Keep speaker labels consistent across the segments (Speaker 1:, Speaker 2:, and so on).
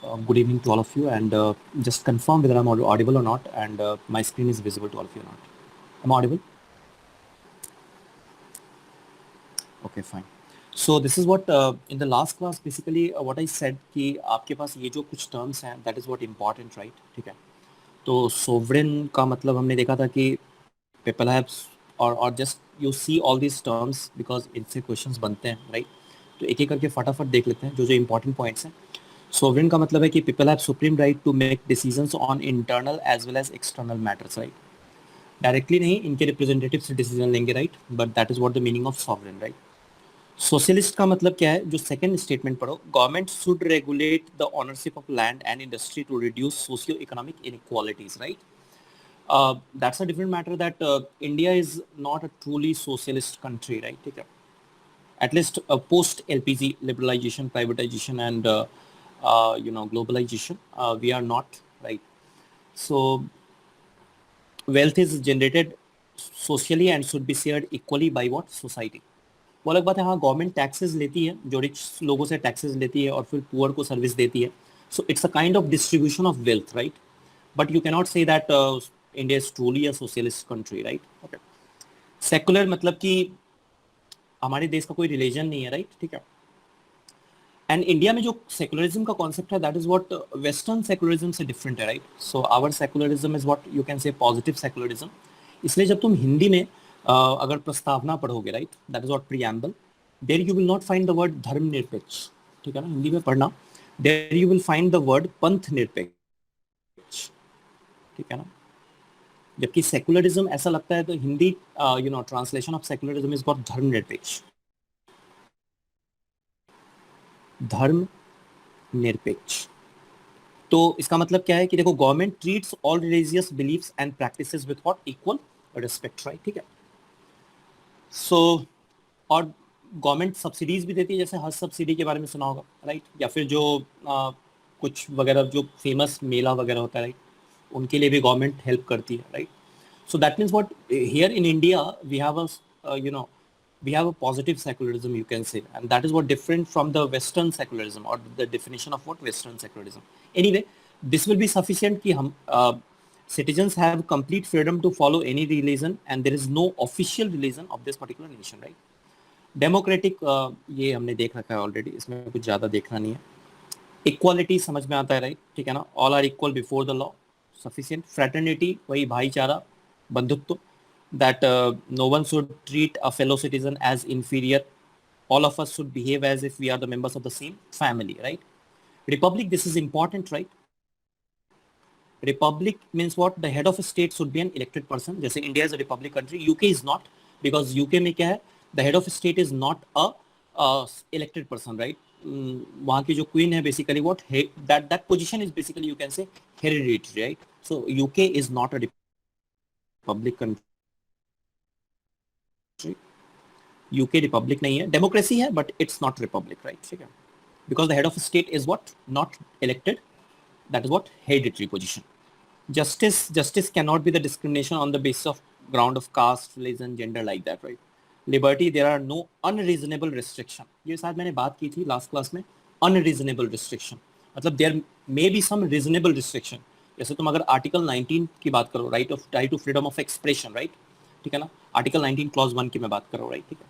Speaker 1: Good evening to all of you, and just confirm whether I'm audible or not, and my screen is visible to all of you or not. Am I audible? Okay, fine. So this is what in the last class basically what I said कि आपके पास ये जो कुछ terms हैं that is what important, right? ठीक है. तो sovereign का मतलब हमने देखा था कि people have और just you see all these terms because इनसे questions बनते हैं, right? तो एक एक करके फटाफट देख लेते हैं जो जो important points हैं. सोवरेन का मतलब है कि people have supreme right to make decisions on internal as well as external matters, right. Directly नहीं, इनके रिप्रेजेंटेटिव से डिसीजन लेंगे, right, but that is what the meaning of sovereign, right. Socialist का मतलब क्या है, जो सेकंड स्टेटमेंट पढ़ो, government should regulate the ownership of land and industry to reduce socio economic inequalities, right. That's a different matter that India is not a truly socialist country, right? ठीक है. At least post LPG liberalization, privatization, and globalization, we are not, right. So wealth is generated socially and should be shared equally by what society. वो अलग बात है, हाँ government taxes लेती है, जो रिच लोगों से टैक्सेस लेती है और फिर पुअर को सर्विस देती है. So it's a kind of distribution of wealth, right. But you can not say that India is truly a socialist country, right. Okay. Secular मतलब कि हमारे देश का कोई रिलीजन नहीं है, राइट, ठीक है. एंड इंडिया में जो सेकुलरिज्म का कॉन्सेप्ट है that is what western secularism से डिफरेंट है, right. So our secularism is what you can say positive secularism. इसलिए जब तुम हिंदी में अगर प्रस्तावना पढ़ोगे, right, that is what preamble, there you will not find the word धर्मनिरपेक्ष, ठीक है ना. हिंदी में पढ़ना, there you will find the word पंथ निरपेक्ष, ठीक है ना. जबकि सेकुलरिज्म ऐसा लगता है तो Hindi translation of secularism is what धर्मनिरपेक्ष, धर्म निरपेक्ष. तो इसका मतलब क्या है कि देखो, government treats all religious beliefs and practices with what equal respect, right, ठीक है. सो और गवर्नमेंट सब्सिडीज भी देती है, जैसे हज सब्सिडी के बारे में सुना होगा, राइट. या फिर जो कुछ वगैरह जो फेमस मेला वगैरह होता है, राइट, उनके लिए भी गवर्नमेंट हेल्प करती है, right. So that means what here in India we have we have a positive secularism, you can say, and that is what different from the Western secularism or the definition of what Western secularism. Anyway, this will be sufficient कि हम citizens have complete freedom to follow any religion and there is no official religion of this particular nation, right. Democratic ये हमने देख रखा है already, इसमें कुछ ज़्यादा देखना नहीं है. इक्वालिटी समझ में आता है, राइट, ठीक है ना. All are equal before the law, sufficient. Fraternity वही भाईचारा, बंधुत्व, that no one should treat a fellow citizen as inferior. All of us should behave as if we are the members of the same family, right. Republic, this is important, right. Republic means what, the head of a state should be an elected person. जैसे India is a republic country, UK is not, because UK में क्या है, the head of a state is not a elected person, right. वहाँ की जो queen है basically what that position is basically you can say hereditary, right. So UK is not a republic country. UK Republic नहीं है, democracy है but it's not Republic, right, ठीक है. Because the head of state is what not elected, that is what hereditary position. Justice cannot be the discrimination on the basis of ground of caste, religion, gender, like that, right. Liberty, there are no unreasonable restriction. ये शायद मैंने बात की थी last class में. unreasonable restriction मतलब there may be some reasonable restriction. जैसे तुम अगर आर्टिकल 19 की बात करो, right to freedom of expression, right, ठीक है ना. आर्टिकल 19 क्लॉज 1 की मैं बात कर रहा हूँ, राइट, ठीक है.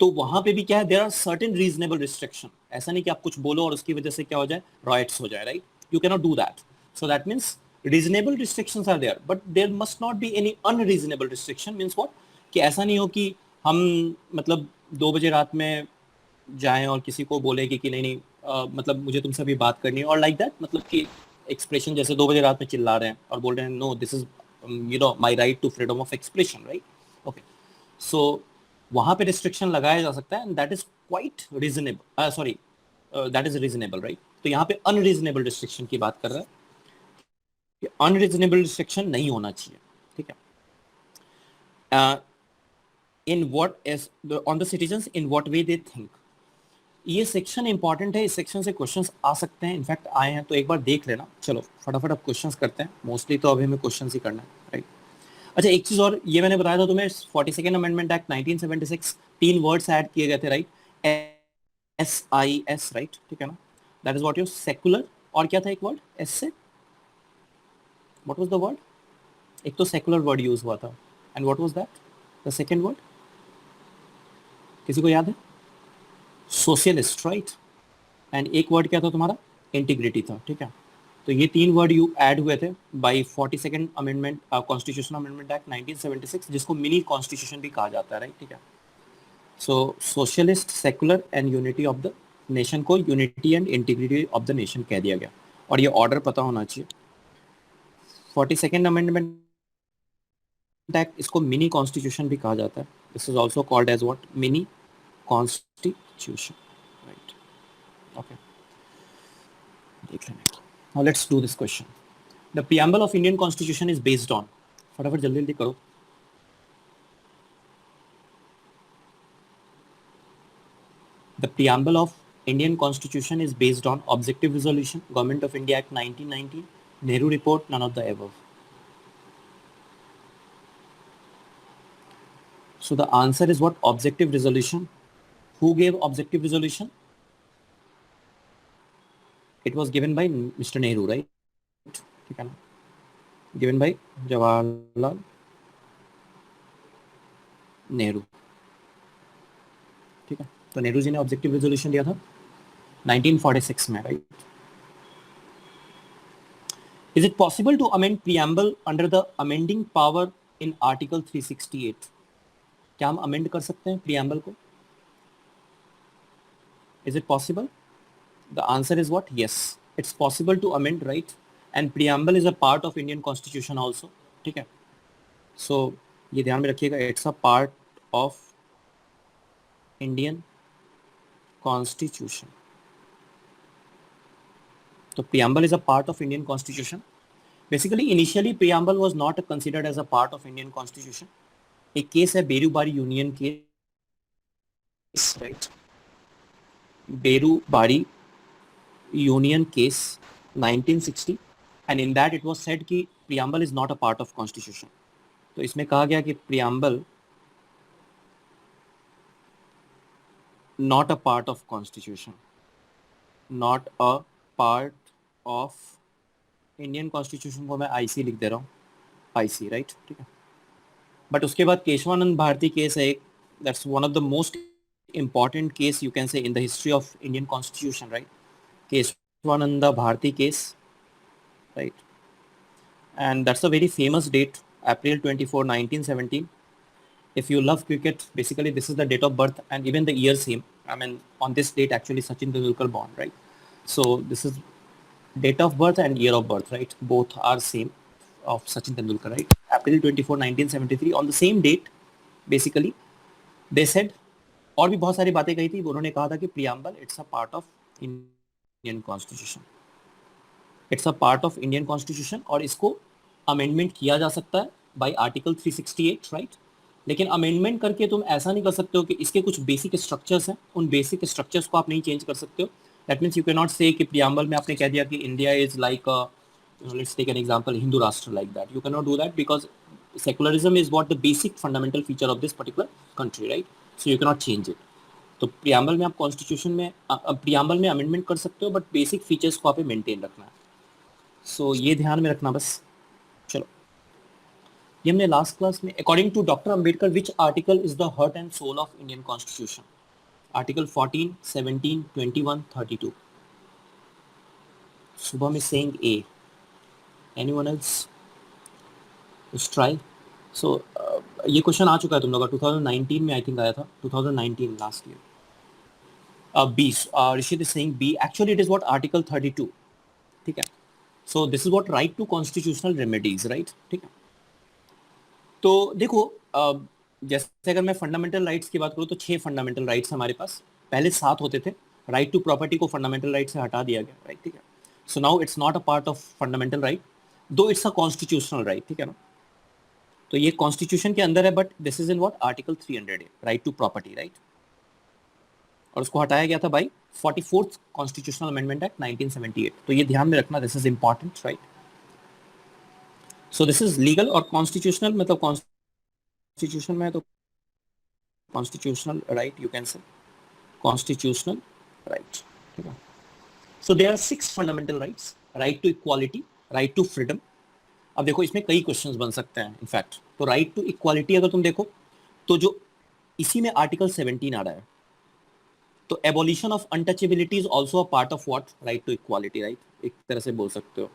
Speaker 1: तो वहां पे भी क्या है, there are certain reasonable restriction. ऐसा नहीं कि आप कुछ बोलो और उसकी वजह से क्या हो जाए, रॉयट्स हो जाए, right. You can not do that. So that means reasonable restrictions are there, but there must not be any unreasonable restriction. Means what, कि ऐसा नहीं हो कि हम मतलब 2 बजे रात में जाएं और किसी को बोले कि नहीं मतलब मुझे तुमसे अभी बात करनी है, और लाइक दैट, मतलब कि एक्सप्रेशन जैसे 2 बजे रात में चिल्ला रहे हैं और बोल रहे हैं no this is my right to freedom of expression, right. Okay. So वहां पे रिस्ट्रिक्शन लगाया जा सकता है and that is quite reasonable, sorry that is reasonable, right. तो यहाँ पे अनरीजनेबल रिस्ट्रिक्शन की बात कर रहा है. अनरीजनेबल रिस्ट्रिक्शन नहीं होना चाहिए, ठीक है. In what is on the citizens in what way they think. ये सेक्शन इंपॉर्टेंट है, इस सेक्शन से क्वेश्चंस आ सकते हैं, इनफैक्ट आए हैं, तो एक बार देख लेना. चलो फटाफट अब क्वेश्चंस करते हैं. मोस्टली तो अभी हमें क्वेश्चंस ही करना है, राइट. अच्छा, एक चीज और, ये मैंने बताया था तुम्हें, 42nd amendment act 1976, 3 words add किए गए थे, राइट. SIS, राइट, ठीक है ना. That is what your secular, और क्या था एक वर्ड एस से, व्हाट वाज द वर्ड? एक तो सेकुलर वर्ड यूज हुआ था, and what was that the second word? किसी को याद है? Socialist, right. एंड एक वर्ड क्या था तुम्हारा? इंटीग्रिटी था, ठीक है। तो ये तीन वर्ड यू ऐड हुए थे by 42nd amendment, constitutional amendment act 1976, जिसको मिनी कॉन्स्टिट्यूशन भी कहा जाता है, राइट, ठीक है। So socialist, secular and unity of the nation को unity and integrity of the nation कह दिया गया, और ये ऑर्डर पता होना चाहिए। 42nd अमेंडमेंट एक्ट, इसको मिनी कॉन्स्टिट्यूशन भी कहा जाता है। This is also called as what? Mini constitution, right, okay. देख लेंगे। Now let's do this question. The preamble of Indian constitution is based on, फटाफट जल्दी जल्दी करो। The preamble of Indian Constitution is based on Objective Resolution, Government of India Act 1919, Nehru Report, none of the above. So the answer is what? Objective Resolution. Who gave Objective Resolution? It was given by Mr. Nehru, right? Given by Jawaharlal Nehru. ठीक है, तो नेहरू जी ने objective resolution दिया था 1946 में, right. Is it possible to amend preamble under the amending power in Article 368? क्या हम amend कर सकते हैं प्रियम्बल को? Is it possible? The answer is what? Yes, it's possible to amend, right? And preamble is a part of Indian Constitution also, ठीक है। So ये ध्यान में रखिएगा, it's a part of Indian Constitution. तो preamble is a part of Indian Constitution. Basically, initially preamble was not considered as a part of Indian Constitution. एक case है Berubari union case, right, Berubari union case 1960, and in that it was said कि preamble is not a part of constitution. तो इसमें कहा गया कि preamble not a part of constitution, not a part of Indian constitution को मैं IC लिख दे रहा हूँ, IC, राइट, ठीक है। बट उसके बाद केशवानंद भारती केस है एक, that's one of the most important case you can say in the history of Indian constitution, right? Keshwananda Bharati case, right? And that's a very famous date, April 24, 1917. If you love cricket, basically this is the date of birth and even the year same. I mean, on this date actually Sachin Tendulkar born, right? So this is date of birth and year of birth, right? Both are same of Sachin Tendulkar, right? April 24, 1973. On the same date, basically, they said, और भी बहुत सारी बातें कही थी, उन्होंने कहा था कि preamble it's a part of Indian Constitution. It's a part of Indian Constitution और इसको अमेंडमेंट किया जा सकता है बाय आर्टिकल 368, राइट। लेकिन अमेंडमेंट करके तुम ऐसा नहीं कर सकते हो कि इसके कुछ बेसिक स्ट्रक्चर्स हैं, उन बेसिक स्ट्रक्चर्स को आप नहीं चेंज कर सकते हो। That means you can not say कि प्रियम्बल में आपने कह दिया कि India is like, let's take an example, Hindu rashtra, like that you can not do that, because secularism is what the basic fundamental feature of this particular country, right. So you can not change it. तो preamble में आप constitution में preamble में amendment कर सकते हो, but basic features को आप मेंटेन रखना है। सो ये ध्यान में रखना बस। चलो, ये हमने लास्ट क्लास में, according to doctor Ambedkar, which article is the heart and soul of Indian constitution? Article 14, 17, 21, 32. Subham is saying A. Anyone else? Let's try. So ये क्वेश्चन आ चुका है तुम लोग का 2019 में, आई थिंक आया था 2019 last year. B. Rishit is saying B. Actually it is what? Article 32. ठीक है। So this is what? Right to constitutional remedies, right? ठीक है। तो देखो, जैसे अगर मैं फंडामेंटल राइट्स की बात करूँ तो 6 फंडामेंटल राइट्स हमारे पास, पहले 7 होते थे। राइट टू प्रॉपर्टी को फंडामेंटल राइट से हटा दिया गया, राइट, ठीक है। So now it's not a part of fundamental right, though it's a constitutional right, ठीक है ना। तो ये कॉन्स्टिट्यूशन के अंदर है, but this is in what? Article 300, right to property, right. और उसको हटाया गया था by 44th constitutional amendment act 1978। तो ये ध्यान में रखना, this is important, right. So this is legal और कॉन्स्टिट्यूशनल, मतलब कॉन्स्टिट्यूशन में तो constitutional right, you can say constitutional right, ठीक है। So there are 6 fundamental rights, right to equality, right to freedom. अब देखो इसमें कई क्वेश्चंस बन सकते हैं इनफैक्ट। तो राइट टू इक्वालिटी अगर तुम देखो तो जो इसी में आर्टिकल 17 आ रहा है, तो abolition of untouchability is also a part of what, right to equality, right, एक तरह से बोल सकते हो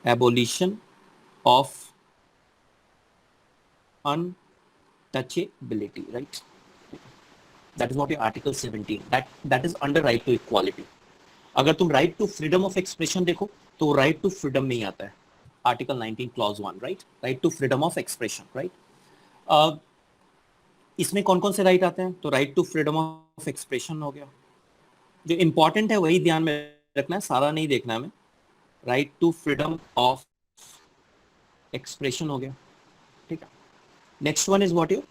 Speaker 1: abolition of untouchability, right? That is what your article 17, that is under right to equality. अगर तुम right to freedom of expression देखो तो right to freedom में ही आता है, article 19 clause 1, right to freedom of expression, right? इसमें कौन कौन से राइट आते हैं? तो right to freedom of expression हो गया, जो इंपॉर्टेंट है वही ध्यान में रखना है, सारा नहीं देखना है हमें। Right to freedom of expression हो गया, ठीक है। Next one is what you,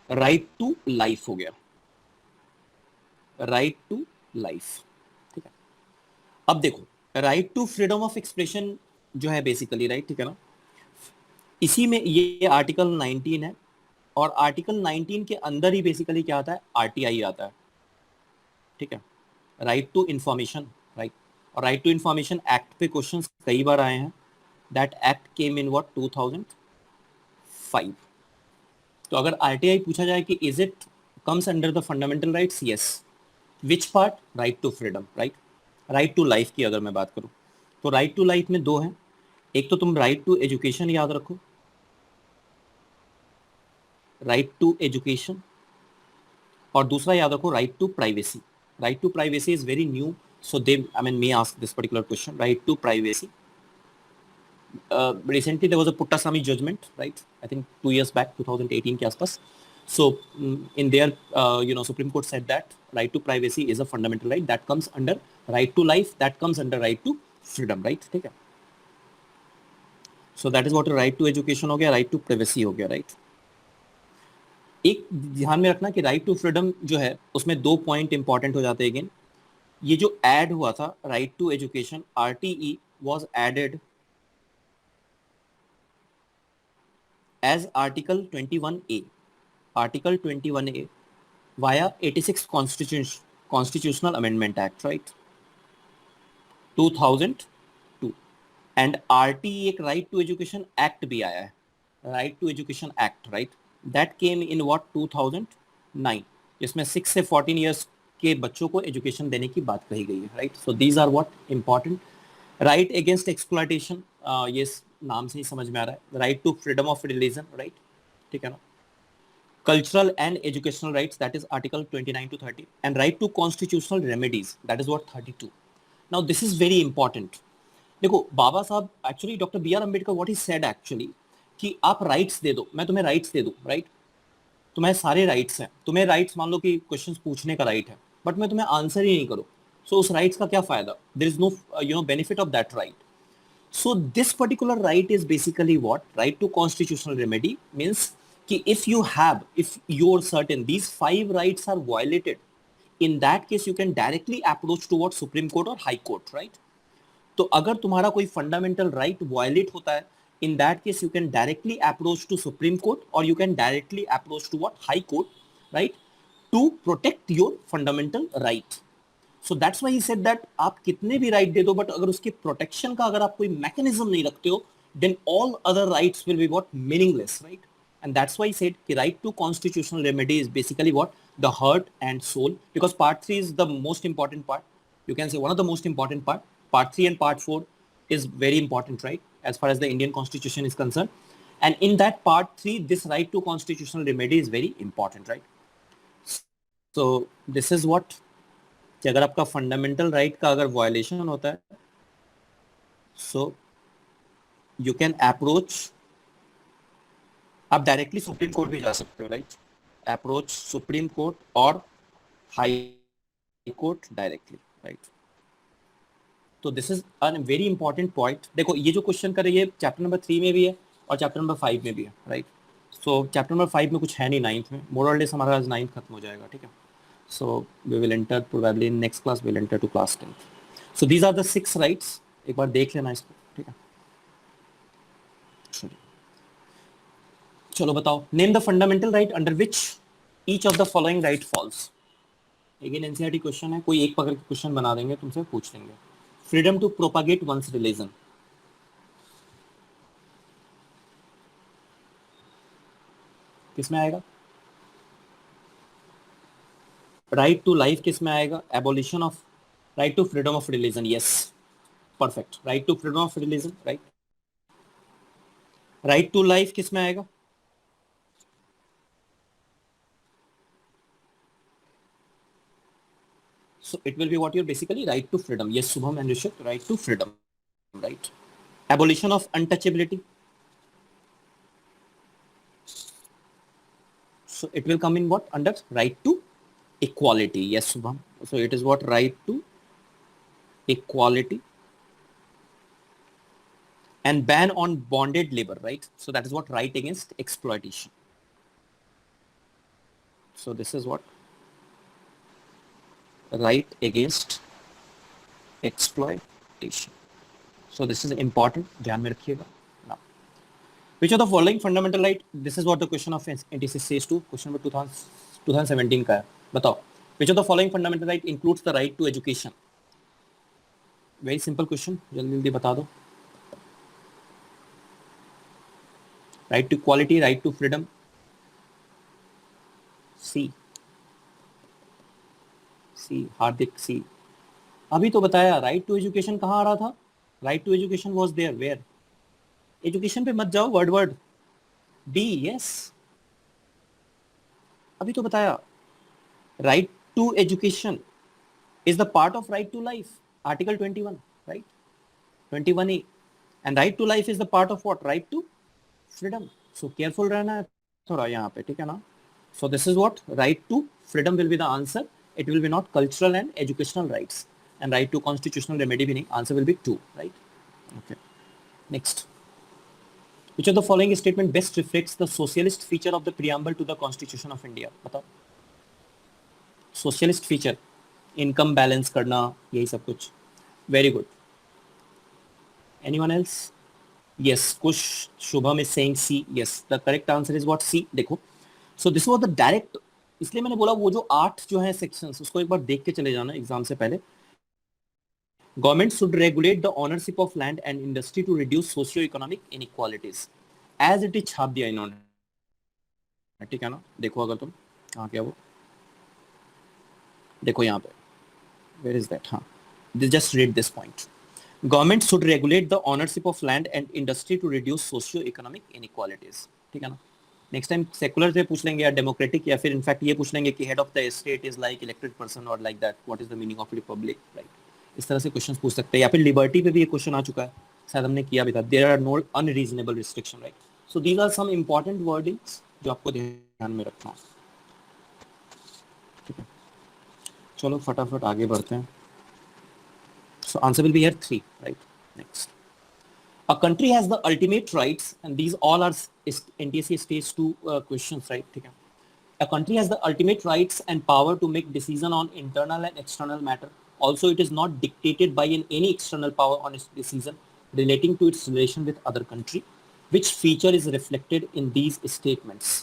Speaker 1: right to life हो गया, राइट टू लाइफ, ठीक है। अब देखो right to freedom of expression जो है बेसिकली, राइट, ठीक है ना, इसी में ये आर्टिकल 19 है, और आर्टिकल 19 के अंदर ही बेसिकली क्या आता है, आरटीआई आता है, ठीक है, राइट टू इंफॉर्मेशन, राइट। और राइट टू इंफॉर्मेशन एक्ट पे क्वेश्चंस कई बार आए हैं। That act came in what 2005। तो अगर आरटीआई पूछा जाए कि is it comes under the fundamental rights, yes. Which part? Right to freedom, right. Right to life की अगर मैं बात करूं तो राइट टू लाइफ में दो हैं, एक तो तुम राइट टू एजुकेशन याद रखो, राइट टू एजुकेशन, और दूसरा याद रखो right to privacy. Right to privacy is very new, so they, I mean, may ask this particular question, right to privacy. Recently there was a Puttaswamy judgment, right, I think 2 years back, 2018 के आसपास. So in there Supreme Court said that right to privacy is a fundamental right that comes under right to life, that comes under right to freedom, right, ठीक है। So that is what right to education हो गया, right to privacy हो गया, right। एक ध्यान में रखना कि right to freedom जो है उसमें दो पॉइंट इंपॉर्टेंट हो जाते हैं अगेन। ये जो ऐड हुआ था right to education, RTE was added as article 21A, article 21A via 86 constitutional amendment act, right, 2002। And RTE एक राइट टू एजुकेशन एक्ट भी आया है, right to education act, right, that came in what 2009, जिसमें 6 से 14 years के बच्चों को education देने की बात कही गई है, right. So these are what important. Right against exploitation, ये नाम से ही समझ में आ रहा है, right to freedom of religion, right, ठीक है ना। Cultural and educational rights, that is article 29 to 30, and right to constitutional remedies, that is what 32। Now this is very important. देखो Baba Saheb actually, doctor B R Ambedkar what he said actually, कि आप rights दे दो, मैं तुम्हें rights दे दूं, right, तुम्हें सारे rights हैं, तुम्हें राइट्स मान लो कि क्वेश्चंस पूछने का राइट है, बट मैं तुम्हें आंसर ही नहीं करूं, सो उस राइट्स का क्या फायदा? There is no benefit of that right. So this particular right is basically what, right to constitutional remedy means कि if you're certain these 5 rights are violated, in that case you can directly approach towards Supreme Court or High Court, right? तो अगर तुम्हारा कोई fundamental right violate होता है, in that case you can directly approach to Supreme Court or you can directly approach to what, High Court, right, to protect your fundamental right. So that's why he said that आप कितने भी right they दो, but अगर उसके protection का अगर आप कोई मैकेनिज्म नहीं रखते हो, then all other rights will be what, meaningless, right? And that's why he said कि right to constitutional remedy is basically what, the heart and soul, because part 3 is the most important part, you can say one of the most important part 3 and part 4 is very important, right, as far as the Indian constitution is concerned. And in that part 3 this right to constitutional remedy is very important, right? So this is what, कि अगर आपका fundamental right का अगर violation होता है, सो you can approach, आप directly supreme court भी जा सकते हो, राइट, अप्रोच सुप्रीम कोर्ट और हाई कोर्ट डायरेक्टली, राइट। तो this is a very important point. देखो ये जो क्वेश्चन करे ये चैप्टर नंबर 3 में भी है और चैप्टर नंबर 5 में भी है, राइट। सो चैप्टर नंबर 5 में कुछ है नहीं, 9th में, मोर और लेस हमारा आज 9th खत्म हो जाएगा, ठीक है। So we will enter probably in next class, we'll enter to class 10th. So these are the 6 rights. एक बार देख लेना इसको, ठीक है। चलो बताओ, name the fundamental right under which each of the following right falls. Again NCERT question है, कोई एक पकड़ के क्वेश्चन बना देंगे, तुमसे पूछ लेंगे। Freedom to propagate one's religion, किसमें आएगा? राइट टू लाइफ किसमें आएगा? Abolition of right to freedom of religion, yes perfect, right to freedom of religion, right. Right to life किसमें आएगा? So it will be what you're basically right to freedom. Yes, Subham and Rishit, right to freedom, right? Abolition of untouchability. So it will come in what? Under right to equality. Yes, Subham. So it is what? Right to equality. And ban on bonded labor, right? So that is what? Right against exploitation. So this is what? Right against exploitation. So this is important. ध्यान में रखिएगा. Now, which of the following fundamental right? This is what the question of NTC says to question number 2017 का है. बताओ. Which of the following fundamental right includes the right to education? Very simple question. जल्दी जल्दी बता दो. Right to equality, right to freedom. C. Hardik C. अभी तो बताया राइट टू एजुकेशन कहाँ आ रहा था? Right to education was there where? Education पे मत जाओ, वर्ड डी, यस अभी तो बताया right to education is the part of right to life, article 21, right? 21A. And right to life is the part of what? Right to freedom. So careful रहना है थोड़ा यहाँ पे, ठीक है ना? So this is what? Right to freedom will be the answer. It will be not cultural and educational rights. And right to constitutional remedy meaning answer will be 2, right? Okay. Next. Which of the following statement best reflects the socialist feature of the preamble to the Constitution of India? बताओ. Socialist feature, income balance करना, यही सब कुछ. Very good. Anyone else? Yes, Kush Shubham is saying C. Yes, the correct answer is what? C. देखो. So this was the direct. इसलिए मैंने बोला वो जो 8 जो है sections उसको एक बार देख के चले जाना एग्जाम से पहले. Government should regulate the ownership of land and industry to reduce socio-economic inequalities. As it is छाप दिया इन्होंने, ठीक है ना? देखो अगर तुम कहाँ क्या वो देखो यहाँ पे, where is that? हाँ, just read this point. Government should regulate the ownership of land and industry to reduce socio-economic inequalities. ठीक है ना? नेक्स्ट टाइम सेकुलर से पूछ लेंगे या डेमोक्रेटिक, या फिर इनफैक्ट ये पूछ लेंगे कि head of the state is like elected person और like that, what is the meaning of republic, right? इस तरह से क्वेश्चन पूछ सकते हैं. या फिर लिबर्टी पे भी ये क्वेश्चन आ चुका है, शायद हमने किया भी था. There are no unreasonable restriction, right? So these are some important wordings जो आपको ध्यान में रखना है. ठीक है, चलो फटाफट आगे बढ़ते हैं. सो answer will be here 3, right? Next. A country has the ultimate rights, and these all are NTSC stage 2 questions, right? ठीक है. A country has the ultimate rights and power to make decision on internal and external matter. Also, it is not dictated by any external power on its decision relating to its relation with other country. Which feature is reflected in these statements?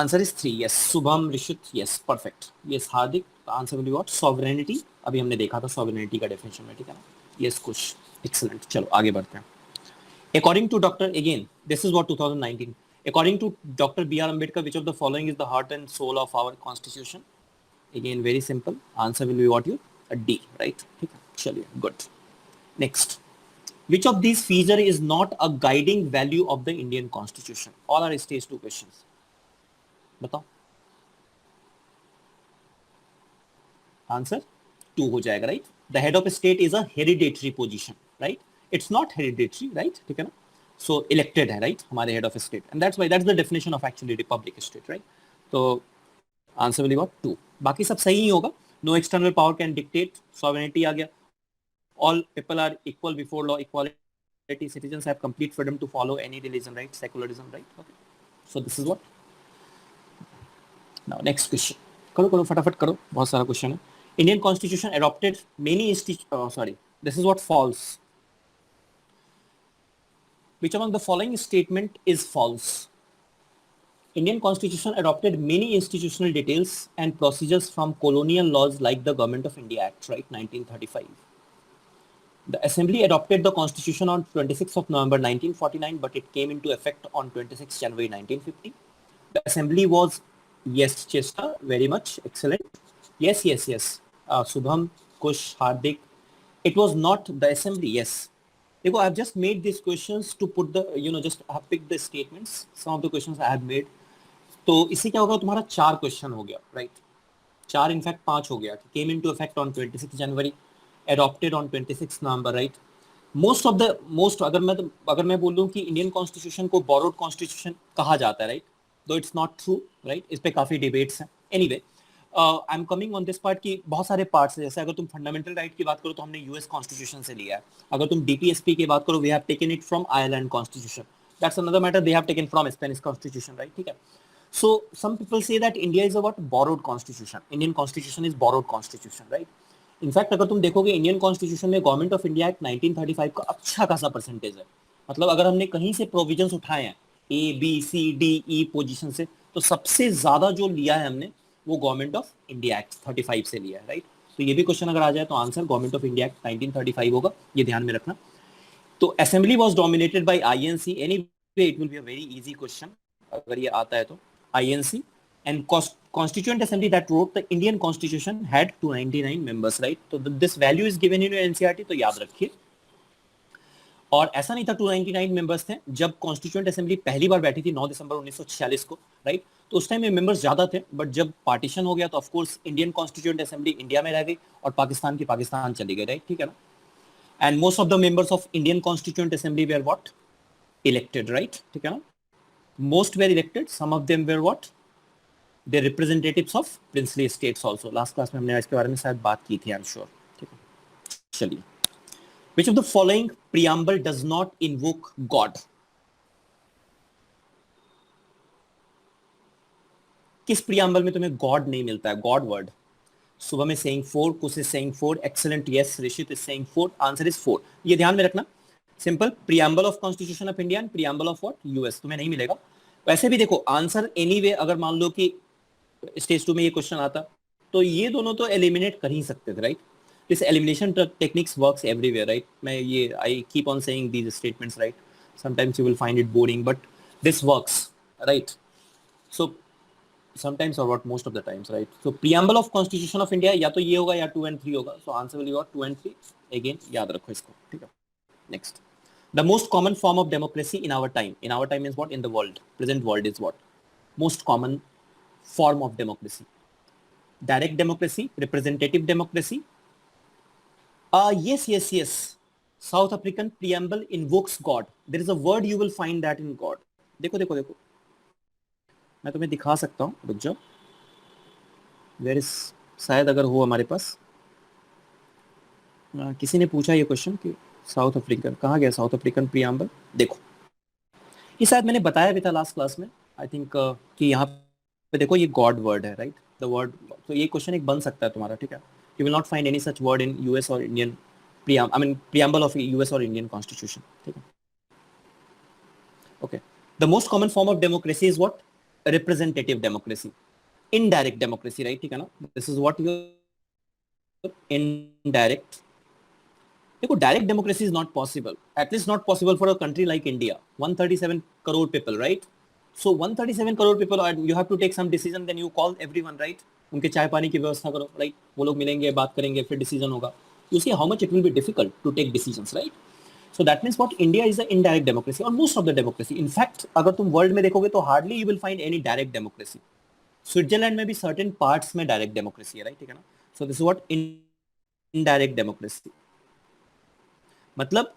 Speaker 1: Answer is 3. Yes. Subham, Rishit, yes, perfect. Yes, Hardik, the answer will be what? Sovereignty. अभी हमने देखा था sovereignty का definition में, ठीक है ना? Yes, Kush. Excellent. चलो आगे बढ़ते हैं. According to Dr. again, this is what 2019. According to Dr. B.R. Ambedkar, which of the following is the heart and soul of our constitution? Again, very simple. Answer will be what you? A D, right? चलिए, good. Next. Which of these feature is not a guiding value of the Indian constitution? All are stage 2 questions. बताओ. Answer 2 हो जाएगा, right? The head of a state is a hereditary position, right? It's not hereditary, right? ठीक है ना? So elected है, right? हमारे head of a state, and that's why that's the definition of actually republic state, right? तो answer will be what? 2. बाकी सब सही ही होगा. No external power can dictate. Sovereignty आ गया. All people are equal before law. Equality. Citizens have complete freedom to follow any religion, right? Secularism, right? Okay. So this is what. Now next question. करो करो फटाफट करो, बहुत सारा question है. Indian Constitution adopted many this is what false. Which among the following statement is false? Indian Constitution adopted many institutional details and procedures from colonial laws like the Government of India Act, right, 1935. The Assembly adopted the Constitution on 26th of November 1949, but it came into effect on 26th January 1950. The Assembly was, yes, Chesta, very much excellent. Yes, yes, yes. Subham, Kush, Hardik. It was not the Assembly, yes. देखो, I have just made these questions to put the, just I have picked the statements. Some of the questions I have made. तो इससे क्या होगा, तुम्हारा 4 question हो गया, right? 4 in fact 5 हो गया. Came into effect on 26 January, adopted on 26 November, right? Most अगर मैं बोलूं कि इंडियन कॉन्स्टिट्यूशन को बोरोड कॉन्स्टिट्यूशन कहा जाता है, right? Though it's not true, right? इस पे काफी डिबेट्स हैं. Anyway, I am coming on this part की बहुत सारे पार्ट्स हैं. जैसे अगर तुम फंडामेंटल राइट की बात करो तो हमने यूएस कॉन्स्टिट्यूशन से लिया है. अगर तुम डीपीएसपी की बात करो, we have taken it from Ireland constitution. That's another matter, they have taken from Spanish constitution, right? ठीक है. So some people say that India is a what borrowed constitution. Indian constitution is borrowed constitution, right? In fact, अगर तुम देखोगे Indian constitution में government of India act 1935 का अच्छा खासा percentage है. मतलब अगर हमने कहीं से प्रोविजंस उठाए हैं A B C D E position से, तो सबसे ज्यादा जो लिया है हमने वो गवर्नमेंट ऑफ इंडिया एक्ट 35 से लिया है, राइट? तो ये भी क्वेश्चन अगर आ जाए तो answer government of India act 1935 होगा, ये ध्यान में रखना. तो assembly was dominated by INC. Anyway, it will be a very easy question अगर ये आता है तो. INC and Constituent Assembly that wrote the Indian Constitution had 299 members, right? तो this value is given in your NCERT, तो याद रखिए. और ऐसा नहीं था 299 मेंबर्स थे. जब कॉन्स्टिट्यूएंट असेंबली पहली बार बैठी थी 9 दिसंबर 1946 को, राइट? तो उस टाइम में मेंबर्स ज्यादा थे, बट जब पार्टीशन हो गया तो of course Indian constituent assembly India में रह गई और पाकिस्तान की पाकिस्तान चली गई, राइट? ठीक है ना? And most of the members of Indian constituent assembly were what elected, right? ठीक है ना? Most were elected, some of them were what the representatives of princely states also. Last class में हमने इसके बारे में शायद बात की थी, I'm sure. ठीक है, चलिए. Which of the following preamble does not invoke God? किस preamble में तुम्हें God नहीं मिलता है, God word? Subham is saying 4, Kush is saying 4, excellent, yes, Rishit is saying 4, answer is 4. ये ध्यान में रखना. Simple, preamble of Constitution of India and preamble of what? US. तुम्हें नहीं मिलेगा. वैसे भी देखो आंसर एनीवे, अगर मान लो कि स्टेज 2 में ये क्वेश्चन आता तो ये दोनों तो एलिमिनेट कर ही सकते थे, right? This elimination techniques works everywhere, right? मैं ये I keep on saying these statements, right? Sometimes you will find it boring, but this works, right? So sometimes और what most of the times, right? So preamble of constitution of India या तो ये होगा या 2 and 3 होगा. So answer will be what 2 and 3. Again याद रखो इसको, ठीक है? Next, the most common form of democracy in our time is what? In the world, present world is what? Most common form of democracy. Direct democracy, representative democracy. Yes. South African preamble invokes God. There is a word you will find that in God. देखो मैं तुम्हें दिखा सकता हूँ, रुक जाओ. Where is, शायद अगर हो हमारे पास. किसी ने पूछा ये क्वेश्चन कि साउथ अफ्रीकन कहाँ गया, साउथ अफ्रीकन प्रीएम्बल. देखो ये शायद मैंने बताया भी था लास्ट क्लास में, आई थिंक, कि यहाँ पे देखो ये गॉड वर्ड है, राइट? The word. तो ये क्वेश्चन एक बन सकता है तुम्हारा, ठीक है? You will not find any such word in US और इंडियन प्रीएम्बल ऑफ यूएस और इंडियन कॉन्स्टिट्यूशन, ठीक है? Okay. The most common form of democracy is what? Representative democracy, indirect democracy, right? ठीक है ना? This is what your indirect. देखो direct democracy is not possible, at least not possible for a country like India. 137 crore people, right? So 137 crore people, you have to take some decision, then you call everyone, right? उनके चाय पानी की व्यवस्था करो, right? वो लोग मिलेंगे, बात करेंगे, फिर डिसीजन होगा. You see how much it will be difficult to take decisions, right? So that means what? India is a indirect democracy और most of the democracy. In fact अगर तुम वर्ल्ड में देखोगे तो hardly you will find any direct democracy. Switzerland में भी certain parts में direct democracy है, राइट? ठीक है ना? So this is what indirect democracy. मतलब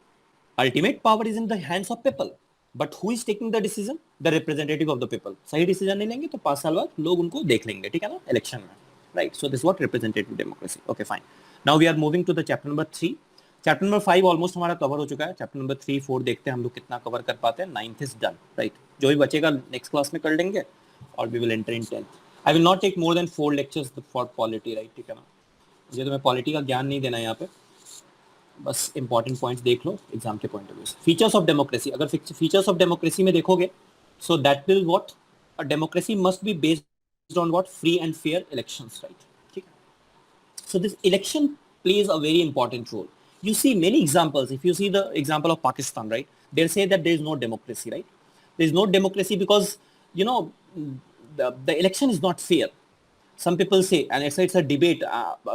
Speaker 1: ultimate power is in the hands of people, but who is taking the decision? The representative of the people. सही decision नहीं लेंगे तो 5 साल बाद लोग उनको देख लेंगे, ठीक है ना, इलेक्शन में, right? So this what representative democracy. Okay fine. Now we are moving to the chapter number 3. Chapter number 5 almost हमारा कवर हो चुका है. चैप्टर नंबर 3 4 देखते हैं हम लोग कितना कवर कर पाते हैं. 9th is done, right? जो भी बचेगा नेक्स्ट क्लास में कर लेंगे और we will enter in 10th. I will not take more than 4 lectures for polity, right? ठीक है ना? मुझे तुम्हें पॉलिटी का ज्ञान नहीं देना है यहाँ पे, बस इंपॉर्टेंट पॉइंट्स देख लो एग्जाम के पॉइंट ऑफ व्यू से. फीचर्स ऑफ डेमोक्रेसी, अगर फीचर्स ऑफ डेमोक्रेसी में देखोगे, so that will what a democracy must be based on what? Free and fair elections, right? Okay. So this election plays a very important role. You see many examples. If you see the example of Pakistan, right, they'll say that there is no democracy, right? There is no democracy because, you know, the election is not fair. Some people say, and it's a debate,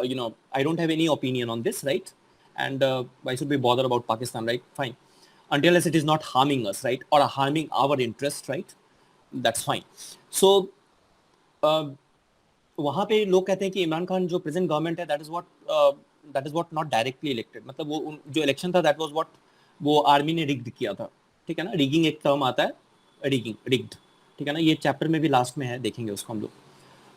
Speaker 1: you know, I don't have any opinion on this, right? And why should we bother about Pakistan, right? Fine. Until as it is not harming us, right? Or harming our interest, right? That's fine. So, वहाँ पे लोग कहते हैं कि इमरान खान जो present government है that is what not directly elected, मतलब वो जो इलेक्शन था दैट वाज व्हाट वो आर्मी ने रिग्ड किया था, ठीक है ना? रिगिंग एक टर्म आता है, रिग्ड, ठीक है ना? ये चैप्टर में भी लास्ट में है, देखेंगे उसको हम लोग.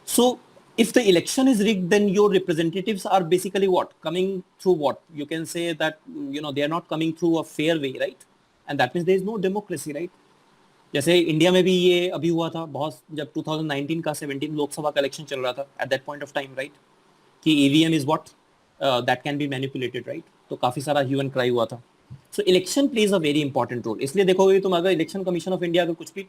Speaker 1: सो if the election is rigged, then your representatives are basically what? Coming through what? You can say that, you know, they are not coming through a fair way, right? And that means there is no democracy, right? जैसे India में भी ये अभी हुआ था बहुत, जब 2019 का 17 लोकसभा का इलेक्शन चल रहा था at that point of time, right, कि EVM is what that can be manipulated, right? तो काफी सारा ह्यू एंड क्राई हुआ था. So election plays a very important role. इसलिए देखोगे तुम, अगर इलेक्शन कमीशन ऑफ इंडिया अगर कुछ भी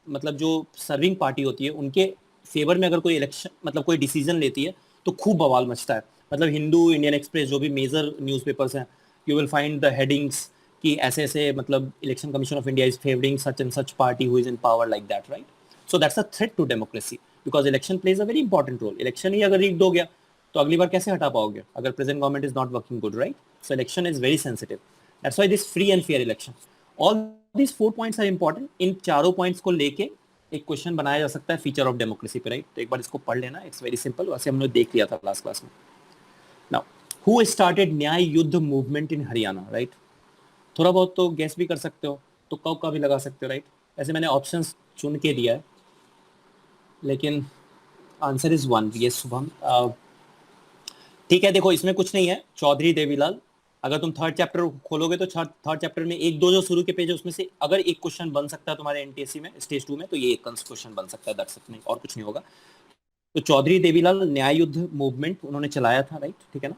Speaker 1: मतलब जो सर्विंग पार्टी होती है उनके फेवर में अगर कोई इलेक्शन मतलब कोई डिसीजन लेती है तो खूब बवाल मचता है. मतलब हिंदू, इंडियन एक्सप्रेस, जो भी मेजर न्यूज़पेपर्स हैं, you will find the headings कि ऐसे ऐसे मतलब election commission of India is favouring such and such party who is in power, like that, right? So that's a threat to democracy because election plays a very important role. Election ही अगर rigged हो गया तो अगली बार कैसे हटा पाओगे अगर present government is not working good, right? So election is very sensitive. That's why this free and fair election, all this 4 points are important. इन चारों पॉइंट्स को लेके एक क्वेश्चन बनाया जा सकता है फीचर ऑफ डेमोक्रेसी पे, राइट? तो एक बार इसको पढ़ लेना, इट्स वेरी सिंपल, वैसे हमने देख लिया था लास्ट क्लास में. नाउ, हु स्टार्टेड न्याय Yudh movement in Haryana, right? थोड़ा बहुत तो गैस भी कर सकते हो, तो कब का भी लगा सकते हो, राइट? ऐसे मैंने ऑप्शंस चुन के दिया है, लेकिन आंसर इज 1, ये शुभम. ठीक है, देखो इसमें कुछ नहीं है, चौधरी देवीलाल. अगर तुम थर्ड चैप्टर खोलोगे तो थर्ड चैप्टर में एक दो जो शुरू के पेज है उसमें से अगर एक क्वेश्चन बन सकता है तुम्हारे एनटीएससी में स्टेज 2 में, तो ये एक क्वेश्चन बन सकता है, दैट्स इट, नहीं और कुछ नहीं होगा. तो चौधरी देवीलाल न्याय युद्ध मूवमेंट उन्होंने चलाया था, राइट? ठीक है ना?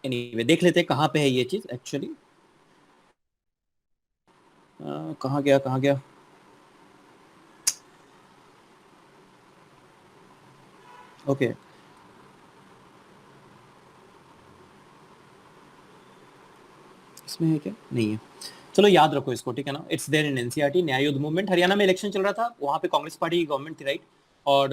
Speaker 1: एनीवे देख लेते हैं कहाँ पे है ये चीज एक्चुअली. कहाँ गया? ओके, इसमें है क्या? नहीं है, चलो याद रखो इसको, ठीक है ना? It's there in NCERT. Nyay Yudh movement, Haryana में इलेक्शन चल रहा था, वहाँ पे कांग्रेस पार्टी की गवर्नमेंट थी, राइट? और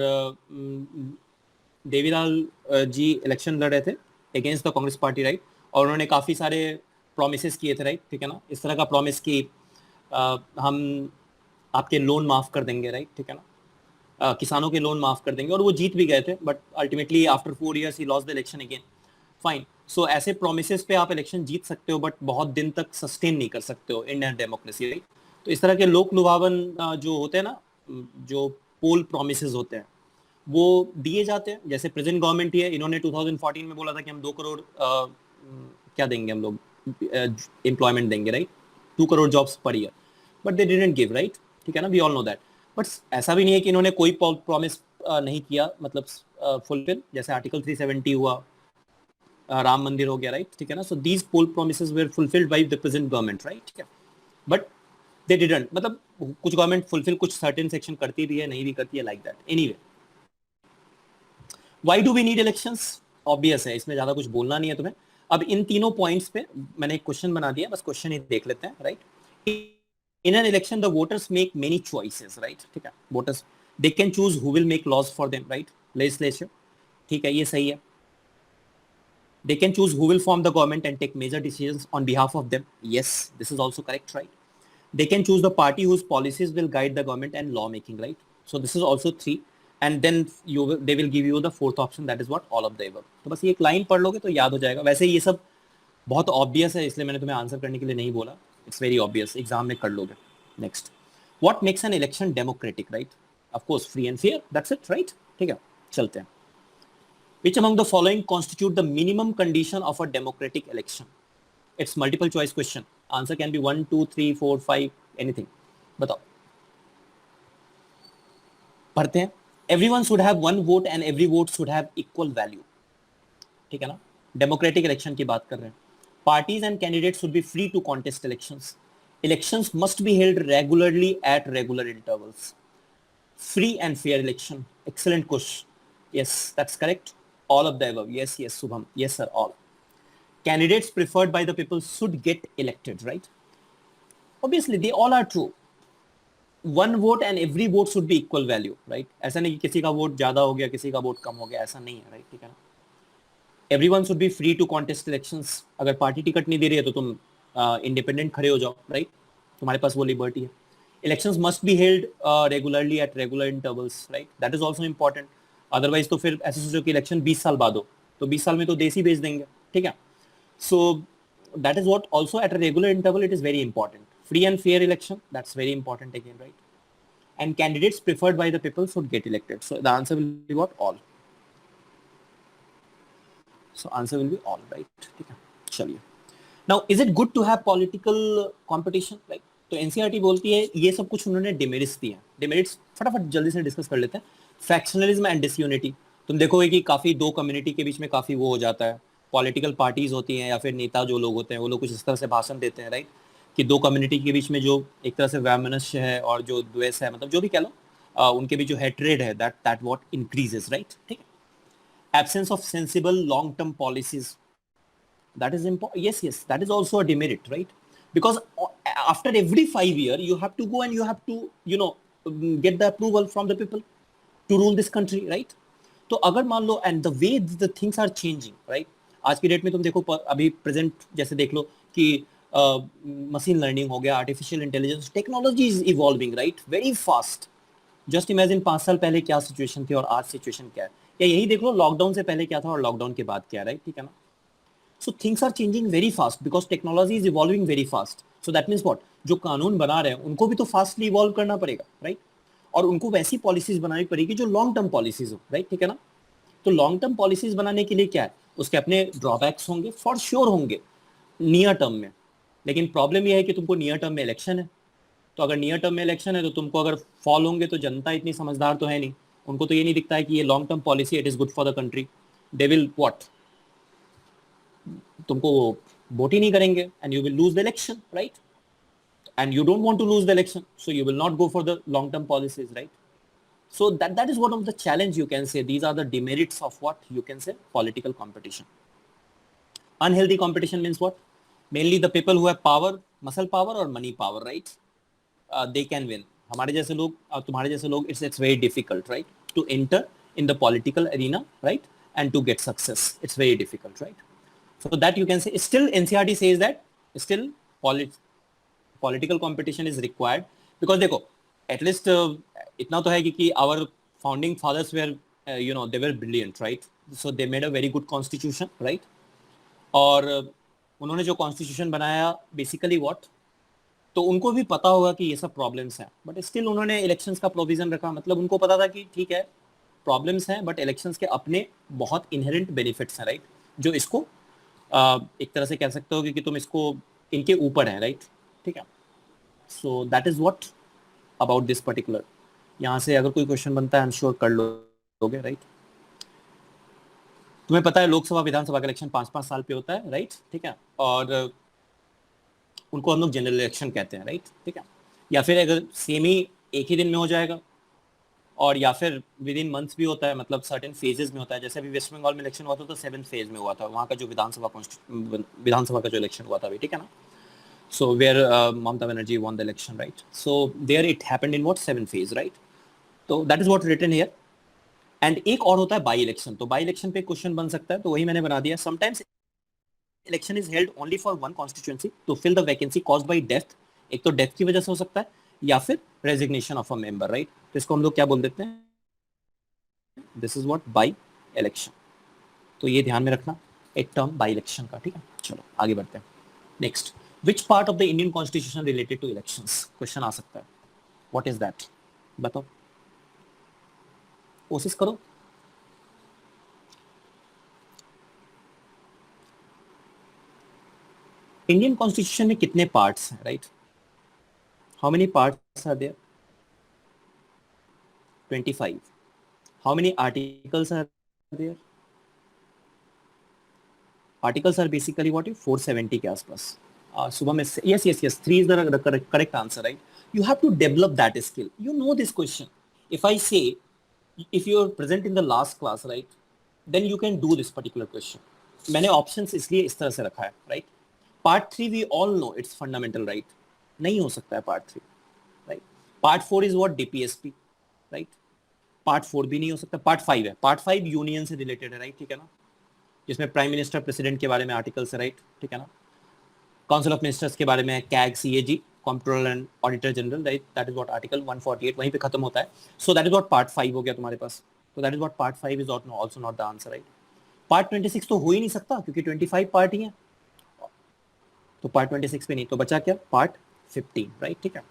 Speaker 1: देवीलाल जी इलेक्शन लड़ रहे थे against the Congress party, right? और उन्होंने काफ़ी सारे प्रोमिस किए थे, राइट? ठीक है ना? इस तरह का प्रोमिस कि हम आपके लोन माफ़ कर देंगे, राइट? ठीक है ना? किसानों के लोन माफ़ कर देंगे, और वो जीत भी गए थे, but ultimately after 4 years he lost the election again. Fine. So ऐसे प्रोमिस पे आप इलेक्शन जीत सकते हो, बट बहुत दिन तक सस्टेन नहीं कर सकते हो इंडियन डेमोक्रेसी, राइट? तो इस तरह के लोक लुभावन जो होते हैं ना, जो पोल प्रोमिस होते हैं, वो दिए जाते हैं. जैसे प्रेजेंट गवर्नमेंट ही है, इन्होंने 2014 में बोला था कि हम 2 करोड़ क्या देंगे हम लोग, एम्प्लॉयमेंट देंगे, right? 2 crore jobs per year, but they didn't give, right? ठीक है ना? We all know that. But ऐसा भी नहीं है कि इन्होंने कोई प्रॉमिस नहीं किया, मतलब फुलफिल. जैसे आर्टिकल 370 हुआ, राम मंदिर हो गया, राइट? ठीक है ना? So these poll promises were fulfilled by the present government, right? ठीक है, बट दे डिडंट, मतलब कुछ गवर्नमेंट फुलफिल कुछ सर्टेन सेक्शन करती भी है, नहीं भी करती है, like that. Anyway, why do we need elections? Obvious है, इसमें ज्यादा कुछ बोलना नहीं है तुम्हें. अब इन तीनों पॉइंट्स पे मैंने एक क्वेश्चन बना दिया, बस क्वेश्चन ही देख लेते हैं, right? In an election the voters make many choices, right? ठीक है, voters they can choose who will make laws for them, right? Legislature, ठीक है, ये सही है. They can choose who will form the government and take major decisions on behalf of them. Yes, this is also correct, right? They can choose the party whose policies will guide the government and law making, right? So this is also 3. And then they will give you the 4th option, that is what? All of the above. तो बस ये एक line पढ़ लोगे तो याद हो जाएगा. वैसे ये सब बहुत ऑब्वियस है, इसलिए मैंने तुम्हें आंसर करने के लिए नहीं बोला. इट्स वेरी ऑब्वियस, एग्जाम में कर लोगे. Next, what makes an election democratic, right? Of course free and fair, that's it, right? ठीक है, चलते हैं. Which among the following constitute the minimum condition of a democratic election? It's multiple choice question. Answer can be 1, 2, 3, 4, 5, anything. बताओ. पढ़ते हैं. Everyone should have one vote and every vote should have equal value. ठीक है ना? Democratic election की बात कर रहे हैं. Parties and candidates should be free to contest elections. Elections must be held regularly at regular intervals. Free and fair election. Excellent question. Yes, that's correct. All of the above. Yes, yes, Subham. Yes, sir, all. Candidates preferred by the people should get elected, right? Obviously, they all are true. One vote and every vote should be equal value, right? ऐसा नहीं कि किसी का vote ज्यादा हो गया, किसी का वोट कम हो गया, ऐसा नहीं है, right? ठीक है ना? Everyone should be free to contest elections. अगर पार्टी टिकट नहीं दे रही है तो तुम इंडिपेंडेंट खड़े हो जाओ, राइट? तुम्हारे पास वो लिबर्टी है. Elections must be held regularly at regular intervals, right? That is also important. Otherwise तो फिर ऐसे सोचो कि इलेक्शन 20 साल बाद हो, तो 20 साल में तो देश ही बेच देंगे, ठीक है? So that is what also at a regular interval it is very important. Free and fair election, that's very important again, right? And candidates preferred by the people should get elected. So the answer will be what? All. So answer will be all, right? ठीक है, चलिए. Now is it good to have political competition, right? तो NCERT बोलती है ये सब कुछ उन्होंने डिमेरिट्स दिए हैं. डिमेरिट्स फटाफट जल्दी से डिस्कस कर लेते हैं. Factionalism and disunity. तुम देखोगे कि काफी दो कम्युनिटी के बीच में काफी वो हो जाता है. पॉलिटिकल पार्टीज होती हैं या फिर नेता जो लोग होते हैं वो लोग कुछ इस तरह से भाषण देते हैं, राइट? कि दो कम्युनिटी के बीच में जो एक तरह से वैमनस्य है और जो द्वेष है, मतलब जो भी कह लो, उनके बीच जो हेट्रेड है, दैट व्हाट इंक्रीजेस, राइट? ठीक है. Absence of sensible long-term policies, that is important. Yes, that is also a demerit, right? Because after every 5 years you have to go and you have to get the approval from the people to rule this country, right? तो अगर मान लो and the way the things are changing, right? आज की date में तुम देखो, अभी present जैसे देख लो कि मशीन लर्निंग हो गया, artificial intelligence, technology is evolving, right? Very fast. Just imagine 5 साल पहले क्या सिचुएशन थी और आज सिचुएशन क्या है, या यही देख लो लॉकडाउन से पहले क्या था और लॉकडाउन के बाद क्या, राइट? ठीक है ना? So things are changing very fast because technology is evolving very fast. So that means what, जो कानून बना रहे हैं उनको भी तो फास्टली इवॉल्व करना पड़ेगा, राइट? और उनको वैसी पॉलिसीज बनानी पड़ेगी जो लॉन्ग टर्म पॉलिसीज हो, राइट? ठीक है ना? तो लॉन्ग टर्म पॉलिसीज बनाने के लिए क्या है, उसके अपने ड्रॉबैक्स होंगे, फॉर श्योर होंगे नियर टर्म में. लेकिन प्रॉब्लम यह है कि तुमको नियर टर्म में इलेक्शन है. तो अगर नियर टर्म में इलेक्शन है तो तुमको अगर फॉल होंगे, तो जनता इतनी समझदार तो है नहीं, उनको तो ये नहीं दिखता है कि ये long term policy it is good for the country. They will what, तुमको वोट ही नहीं करेंगे and you will lose the election, right? And you don't want to lose the election, so you will not go for the long term policies, right? So that is one of the challenge, you can say. These are the demerits of what you can say political competition. Unhealthy competition means what? Mainly the people who have power, muscle power or money power, right? They can win. हमारे जैसे लोग, तुम्हारे जैसे लोग, it's very difficult, right, to enter in the political arena, right, and to get success. It's very difficult, right? So that you can say still NCERT says that still political competition is required because देखो at least इतना तो है कि our founding fathers were they were brilliant, right? So they made a very good constitution, right? और उन्होंने जो constitution बनाया basically what, तो उनको भी पता होगा कि ये सब प्रॉब्लम्स हैं, बट स्टिल उन्होंने इलेक्शंस का प्रोविजन रखा. मतलब उनको पता था कि ठीक है प्रॉब्लम्स हैं, बट इलेक्शंस के अपने बहुत इनहेरेंट बेनिफिट्स हैं, राइट? जो इसको एक तरह से कह सकते हो कि तुम इसको इनके ऊपर है, राइट? ठीक है. सो that is what about this particular. यहाँ से अगर कोई क्वेश्चन बनता है आई एम श्योर कर लोगे, राइट? तुम्हें पता है लोकसभा विधानसभा का इलेक्शन 5-5 साल पे होता है, राइट? ठीक है. और उनको हम लोग जनरल इलेक्शन कहते हैं, राइट? ठीक है. या फिर अगर सेम ही एक ही दिन में हो जाएगा, और या फिर विद इन मंथ्स भी होता है, मतलब सर्टेन फेजेस में होता है. जैसे अभी वेस्ट बंगाल में इलेक्शन हुआ था तो 7th फेज में हुआ था वहाँ का जो विधानसभा का जो इलेक्शन हुआ था अभी, ठीक है ना? So where Mamata Banerjee won the election, right? So there it happened in what 7th phase, right? तो that is what written here. And एक और होता है बाई इलेक्शन. तो बाई इलेक्शन पे क्वेश्चन बन सकता है, तो वही मैंने बना दिया. Sometimes election is held only for one constituency to fill the vacancy caused by death. एक तो डेथ की वजह से हो सकता है या फिर resignation of a member, right? तो इसको हम लोग क्या बोल देते हैं, this is what by election. तो ये ध्यान में रखना एक टर्म बाई इलेक्शन का, ठीक है? चलो आगे बढ़ते हैं. Next, which part of the Indian constitution related to elections, question आ सकता है. व्हाट इज दैट, बताओ, कोशिश करो. इंडियन कॉन्स्टिट्यूशन में कितने पार्ट्स हैं, right? How many parts are there? 25. How many articles are there? Articles are basically what 470 के आसपास। सुबह में yes yes yes 3 is the correct answer, right. You have to develop that skill, you know this question. If I say if you are present in the last class, right, then you can do this particular question। मैंने options इसलिए इस तरह से रखा है, right। part 3 we all know it's fundamental right, नहीं हो सकता है part 3, right। part 4 is what DPSP, right। part 4 भी नहीं हो सकता। part 5 है, part 5 यूनियन से रिलेटेड है, राइट, ठीक है ना, जिसमें प्राइम मिनिस्टर प्रेसिडेंट के बारे में आर्टिकल्स है, राइट, ठीक है ना। काउंसिल ऑफ मिनिस्टर्स के बारे में CAG CAG controller and auditor general, right, that is what article 148 वहीं पे खत्म होता है। सो दैट इज व्हाट पार्ट 5 हो गया तुम्हारे पास। तो that is what part 5 is also not the answer, right. Part 26 तो हो ही नहीं सकता क्योंकि 25 पार्ट ही है, तो पार्ट 26 पे नहीं, तो बचा क्या, पार्ट 15, राइट, ठीक है।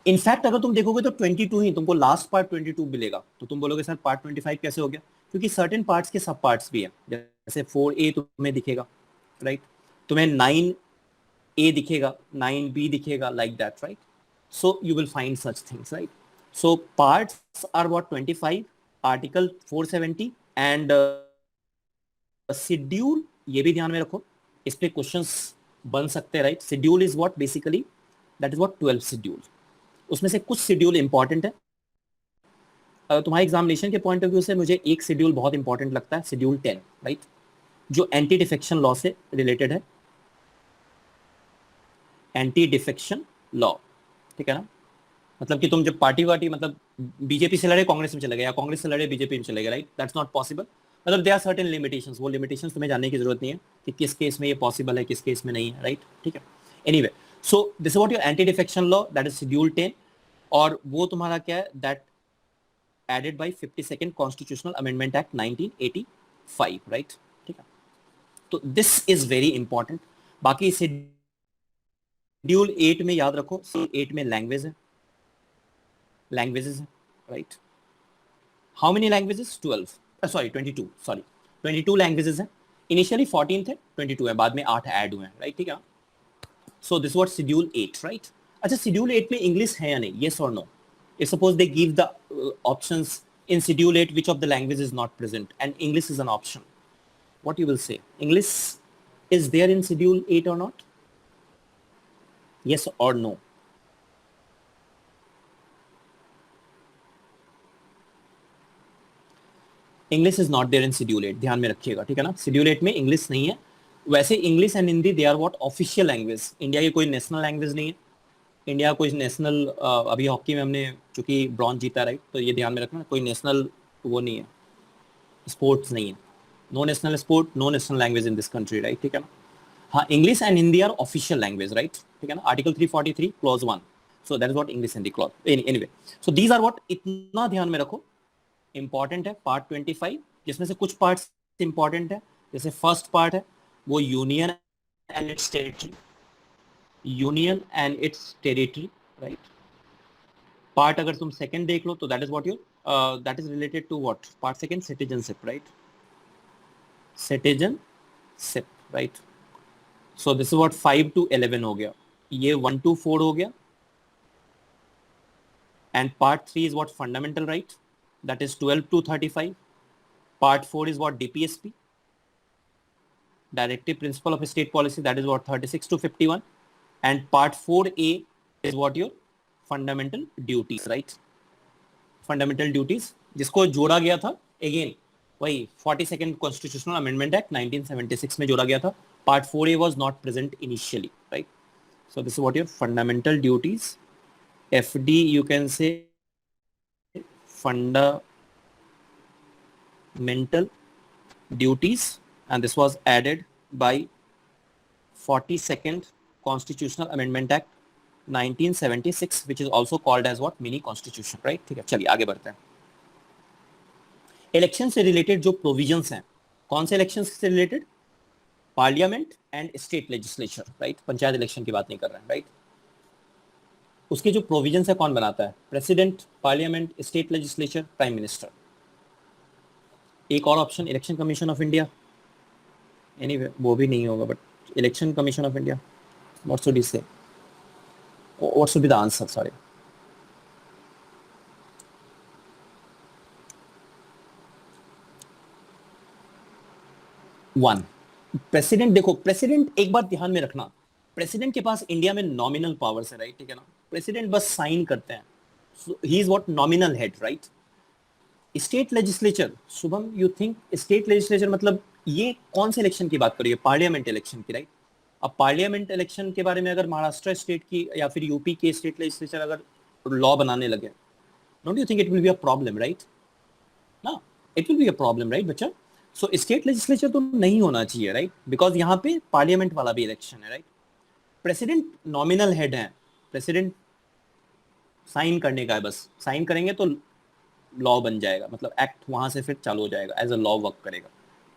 Speaker 1: इनफैक्ट अगर तुम देखोगे तो 22 ही तुमको लास्ट पार्ट 22 मिलेगा, तो तुम बोलोगे सर पार्ट 25 कैसे हो गया, क्योंकि सर्टेन पार्ट्स के सब पार्ट्स भी है। जैसे 4A तुम्हें दिखेगा, राइट, तुम्हें 9A दिखेगा, 9B दिखेगा, like that, right। So you will find such things, right। So parts are what 25, article 470 and schedule, ये भी ध्यान में रखो, इस पे क्वेश्चंस बन सकते हैं, right. Schedule is what basically, that is what 12 schedule. उसमें से कुछ शेड्यूल इंपॉर्टेंट है। तुम्हारे एग्जामिनेशन के पॉइंट ऑफ व्यू से मुझे एक शेड्यूल बहुत इंपॉर्टेंट लगता है, शेड्यूल 10, राइट, जो एंटी डिफेक्शन लॉ से रिलेटेड है, एंटी डिफेक्शन लॉ, ठीक है ना। मतलब कि तुम जब पार्टी मतलब बीजेपी से लड़े कांग्रेस में चले गए या कांग्रेस से लड़े बीजेपी में चले गए, राइट, दैट्स नॉट पॉसिबल। मतलब दे आर सर्टेन लिमिटेशंस, वो लिमिटेशंस तुम्हें जानने की जरूरत नहीं है कि किस केस में ये पॉसिबल है, किस केस में नहीं है, राइट, ठीक है। Anyway, so this is what your anti defection law, that is schedule 10, और वो तुम्हारा क्या है, that added by 52nd constitutional amendment act 1985, right, ठीक है। तो दिस इज वेरी इंपॉर्टेंट। बाकी शेड्यूल 8 में याद रखो, 8 में लैंग्वेज है, languages, right। How many languages? 12, sorry 22, sorry 22 languages हैं। Initially 14 थे, 22 है, बाद में 8 ऐड हुए हैं, राइट, ठीक है। So this was schedule 8, right। अच्छा, schedule 8 में इंग्लिश है या नहीं, yes or no। If suppose they give the options in schedule 8 which of the language is not present and English is an option, what you will say, English is there in schedule 8 or not, yes or no। English is not there in schedule 8, ध्यान में रखिएगा, ठीक है ना। Schedule 8 में English नहीं है। वैसे English and Hindi they are what official language, India की कोई नेशनल लैंग्वेज नहीं है। इंडिया कोई नेशनल, अभी हॉकी में हमने चूंकि ब्रॉन्ज जीता, राइट, तो ये ध्यान में रखना, कोई नेशनल वो नहीं है, स्पोर्ट्स नहीं है, no national sport, no national language in this country, right, ठीक है ना। हाँ, English and Hindi are official language, right, ठीक है ना, article 343 clause 1, so that is what English Hindi clause. Anyway, so these are what, इतना ध्यान में रखो, इंपॉर्टेंट है पार्ट 25, जिसमें से कुछ पार्ट्स इंपॉर्टेंट है। जैसे फर्स्ट पार्ट है वो union and its territory, union and its territory, right. Part अगर तुम सेकंड देख लो तो that is what your, that is related to what, part second citizenship, right, citizenship, right. So this is what 5 to 11 हो गया, ये 1 to 4 हो गया, and part 3 is what fundamental right, that is 12 to 35। Part 4 is what DPSP, directive principle of state policy, that is what 36 to 51, and part 4A is what your fundamental duties, right, fundamental duties, जिसको जोड़ा गया था again वही 42nd constitutional amendment act 1976 में जोड़ा गया था। Part 4A was not present initially, right। So this is what your fundamental duties, FD you can say fundamental duties, and this was added by 42nd Constitutional Amendment Act 1976, which is also called as what, mini constitution, right। ठीक है, चलिए आगे बढ़ते हैं। Election से related जो provisions हैं, कौन से इलेक्शन से related, parliament and state legislature, right, panchayat election की बात नहीं कर रहे हैं, राइट। उसके जो प्रोविजंस है कौन बनाता है, president, parliament, state legislature, prime minister. एक और option, election commission of India, anyway वो भी नहीं होगा, but election commission of India, what should you से, what should be the answer, sorry। One president, देखो प्रेसिडेंट एक बात ध्यान में रखना, प्रेसिडेंट के पास इंडिया में नॉमिनल पावर्स है, राइट, ठीक है ना, प्रेसिडेंट बस साइन करते हैं, he is what nominal head, right. State legislature, Shubham you think state legislature मतलब ये कौन से इलेक्शन की बात करिए, पार्लियामेंट इलेक्शन की, राइट। अब पार्लियामेंट इलेक्शन के बारे में अगर महाराष्ट्र स्टेट की या फिर यूपी के स्टेट लेजिस्लेचर अगर लॉ बनाने लगे, don't you think it will be a problem, right ना, it will be a problem, right बच्चा। सो स्टेट लेजिस्लेचर तो नहीं होना चाहिए, राइट, बिकॉज यहाँ पे पार्लियामेंट वाला भी इलेक्शन है, राइट। प्रेसिडेंट नॉमिनल हेड है, प्रेसिडेंट साइन करने का है, बस साइन करेंगे तो लॉ बन जाएगा, मतलब एक्ट वहां से फिर चालू हो जाएगा, एज अ लॉ वर्क करेगा।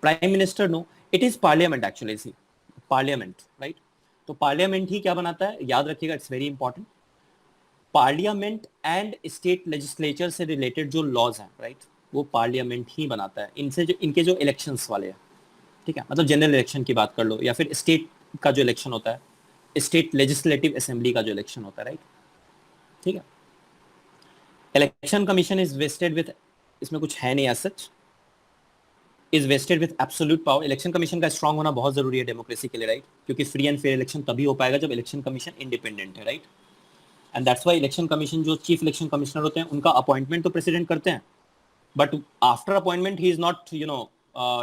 Speaker 1: Prime minister no, it is parliament actually, see parliament, right. तो पार्लियामेंट ही क्या बनाता है, याद रखिएगा, it's very important. Parliament and state legislature से रिलेटेड जो लॉज हैं, राइट, वो पार्लियामेंट ही बनाता है। इनसे जो इनके जो इलेक्शंस वाले हैं, ठीक है, मतलब जनरल इलेक्शन की बात कर लो या फिर स्टेट का जो इलेक्शन होता है, स्टेट लेजिस्लेटिव असेंबली का जो इलेक्शन होता है, राइट, ठीक है। Election commission is vested with, इसमें कुछ है नहीं as such, is vested with absolute power. Election commission का स्ट्रांग होना बहुत जरूरी है डेमोक्रेसी के लिए, राइट, क्योंकि फ्री एंड फेयर इलेक्शन तभी हो पाएगा जब इलेक्शन कमीशन इंडिपेंडेंट है, right. And that's why election commission जो चीफ इलेक्शन कमिश्नर होते हैं उनका अपॉइंटमेंट तो प्रेसिडेंट करते हैं, but after appointment he is not, you know,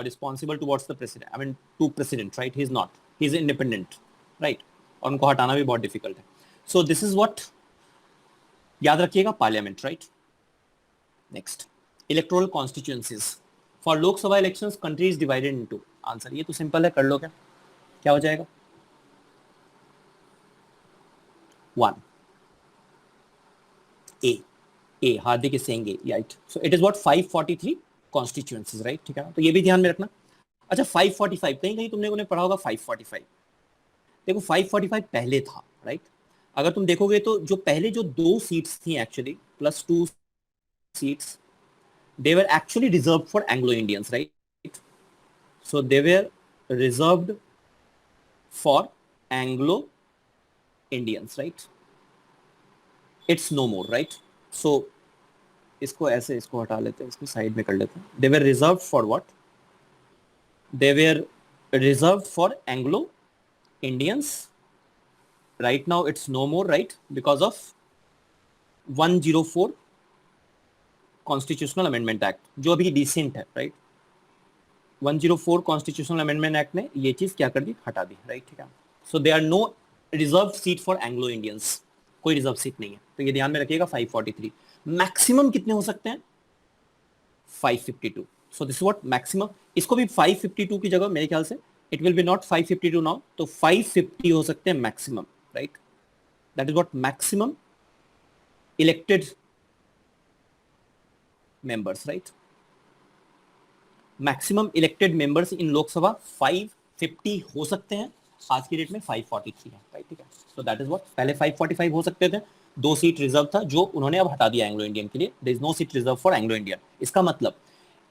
Speaker 1: responsible towards the president, I mean to president, right, he is not, he is independent, right, और उनको हटाना भी बहुत डिफिकल्ट है। सो दिस इज व्हाट याद रखिएगा, parliament, right. Next, electoral constituencies for Lok Sabha elections country is divided into, answer ये तो सिंपल है, कर लो, क्या क्या हो जाएगा, one A Hardik is saying A, right. So it is what 543 constituencies, right, ठीक है ना, तो ये भी ध्यान में रखना। अच्छा 545, कहीं कहीं तुमने उन्हें पढ़ा होगा 545, देखो 545 पहले था, राइट। अगर तुम देखोगे तो जो पहले जो 2 सीट्स थी actually +2 seats, they were actually reserved for Anglo Indians, right? So they were reserved for Anglo Indians, right? It's no more, right? So इसको ऐसे इसको हटा लेते हैं, इसको साइड में कर लेते हैं। They were reserved for what? They were reserved for Anglo Indians. Right now it's no more, right? Because of 104 constitutional amendment act जो अभी डिसेंट है, राइट। 104 कॉन्स्टिट्यूशनल अमेंडमेंट एक्ट ने ये चीज क्या कर दी, हटा दी, राइट, ठीक है। So they are no reserve seat for Anglo Indians, कोई रिजर्व सीट नहीं है, तो ये ध्यान में रखिएगा। 543 मैक्सिमम कितने हो सकते हैं, 552। सो दिस व्हाट मैक्सिमम, इसको भी 552 की जगह मेरे ख्याल से it will B not 552 now, तो 550 हो सकते हैं maximum, right. That is what maximum elected members, right? Maximum elected members in Lok Sabha 550 हो सकते हैं, आज की डेट में 543 है, राइट, ठीक है। सो दैट इज व्हाट, पहले 545 हो सकते थे, 2 सीट रिजर्व था जो उन्होंने अब हटा दिया एंग्लो इंडियन के लिए, there is no seat reserve for Anglo Indian. इसका मतलब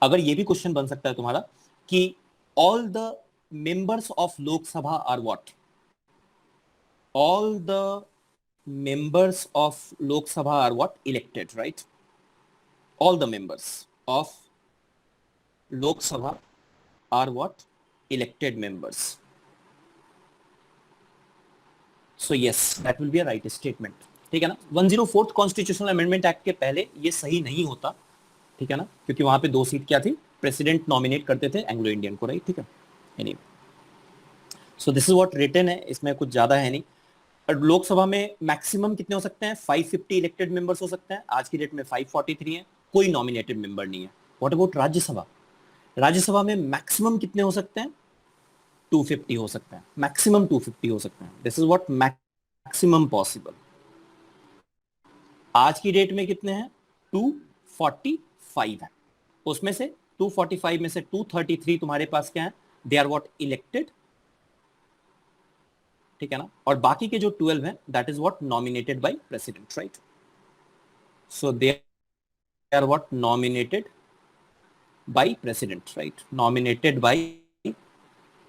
Speaker 1: अगर ये भी क्वेश्चन बन सकता है तुम्हारा कि all the members of Lok Sabha are what, all the members of Lok Sabha are what, elected, right. All the members of Lok Sabha are what, elected members. So yes, that will be a right statement, ठीक है ना। 104th constitutional amendment act के पहले ये सही नहीं होता, ठीक है ना, क्योंकि वहां पे 2 सीट क्या थी, प्रेसिडेंट नॉमिनेट करते थे एंग्लो इंडियन को, राइट, ठीक है। Anyway, so this is what written है, इसमें कुछ ज्यादा है नहीं। और लोकसभा में मैक्सिमम कितने हो सकते हैं, 550 इलेक्टेड मेंबर्स हो सकते हैं, आज की डेट में 543 है, कोई नॉमिनेटेड मेंबर नहीं है। व्हाट अबाउट राज्यसभा, राज्यसभा में मैक्सिमम कितने हो सकते हैं, 250 हो सकते हैं, मैक्सिमम 250 हो सकते हैं, this is what maximum possible. आज की डेट में कितने हैं, 245 है, उसमें से 245 में से 233 तुम्हारे पास क्या है, दे आर व्हाट, इलेक्टेड, ठीक है ना, और बाकी के जो 12 हैं that is what nominated by president, right. So they are what nominated by president, right, nominated by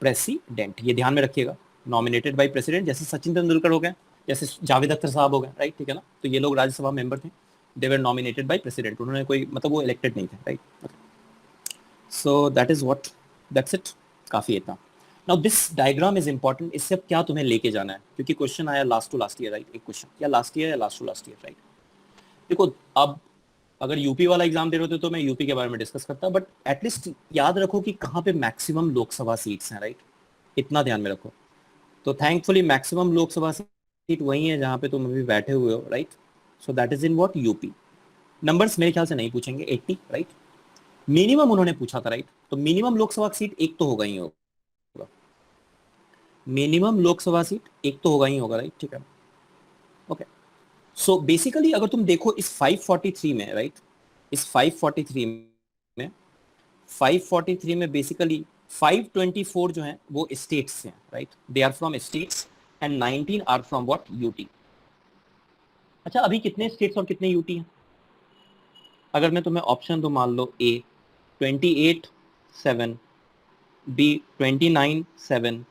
Speaker 1: president, ये ध्यान में रखिएगा, नॉमिनेटेड बाय प्रेसिडेंट, जैसे सचिन तेंदुलकर हो गए, जैसे जावेद अख्तर साहब हो गए, राइट, ठीक है ना, तो ये लोग राज्यसभा मेंबर थे, दे वर नॉमिनेटेड बाय प्रेसिडेंट, उन्होंने कोई मतलब वो इलेक्टेड नहीं थे, right. So that is what, that's it, काफी इतना। Now this diagram is important, इससे अब क्या तुम्हें लेके जाना है, क्योंकि क्वेश्चन आया last to last year, right, एक क्वेश्चन या लास्ट ईयर या last to last year, right. देखो अब अगर यूपी वाला एग्जाम दे रहे होते तो मैं यूपी के बारे में डिस्कस करता, बट एटलीस्ट याद रखो कि कहाँ पे मैक्सिमम लोकसभा सीट्स हैं, राइट, इतना ध्यान में रखो। तो थैंकफुली मैक्सिमम लोकसभा सीट वही है जहाँ पे तुम अभी बैठे हुए हो, right. So that is in what, UP. Numbers मेरे ख्याल से नहीं पूछेंगे, 80, राइट। मिनिमम उन्होंने पूछा था, राइट, तो मिनिमम लोकसभा सीट एक तो होगा ही होगा, मिनिमम लोकसभा सीट एक तो होगा ही होगा, राइट, ठीक है, ओके। सो बेसिकली अगर तुम देखो इस 543 में, राइट, इस 543 में 543 में बेसिकली 524 जो है वो स्टेट्स से हैं, right, they are from states and 19 are from what, UT. अच्छा अभी कितने स्टेट्स और कितने यूटी हैं? अगर मैं तुम्हें ऑप्शन दूं, मान लो ए 28-7, B 29-7,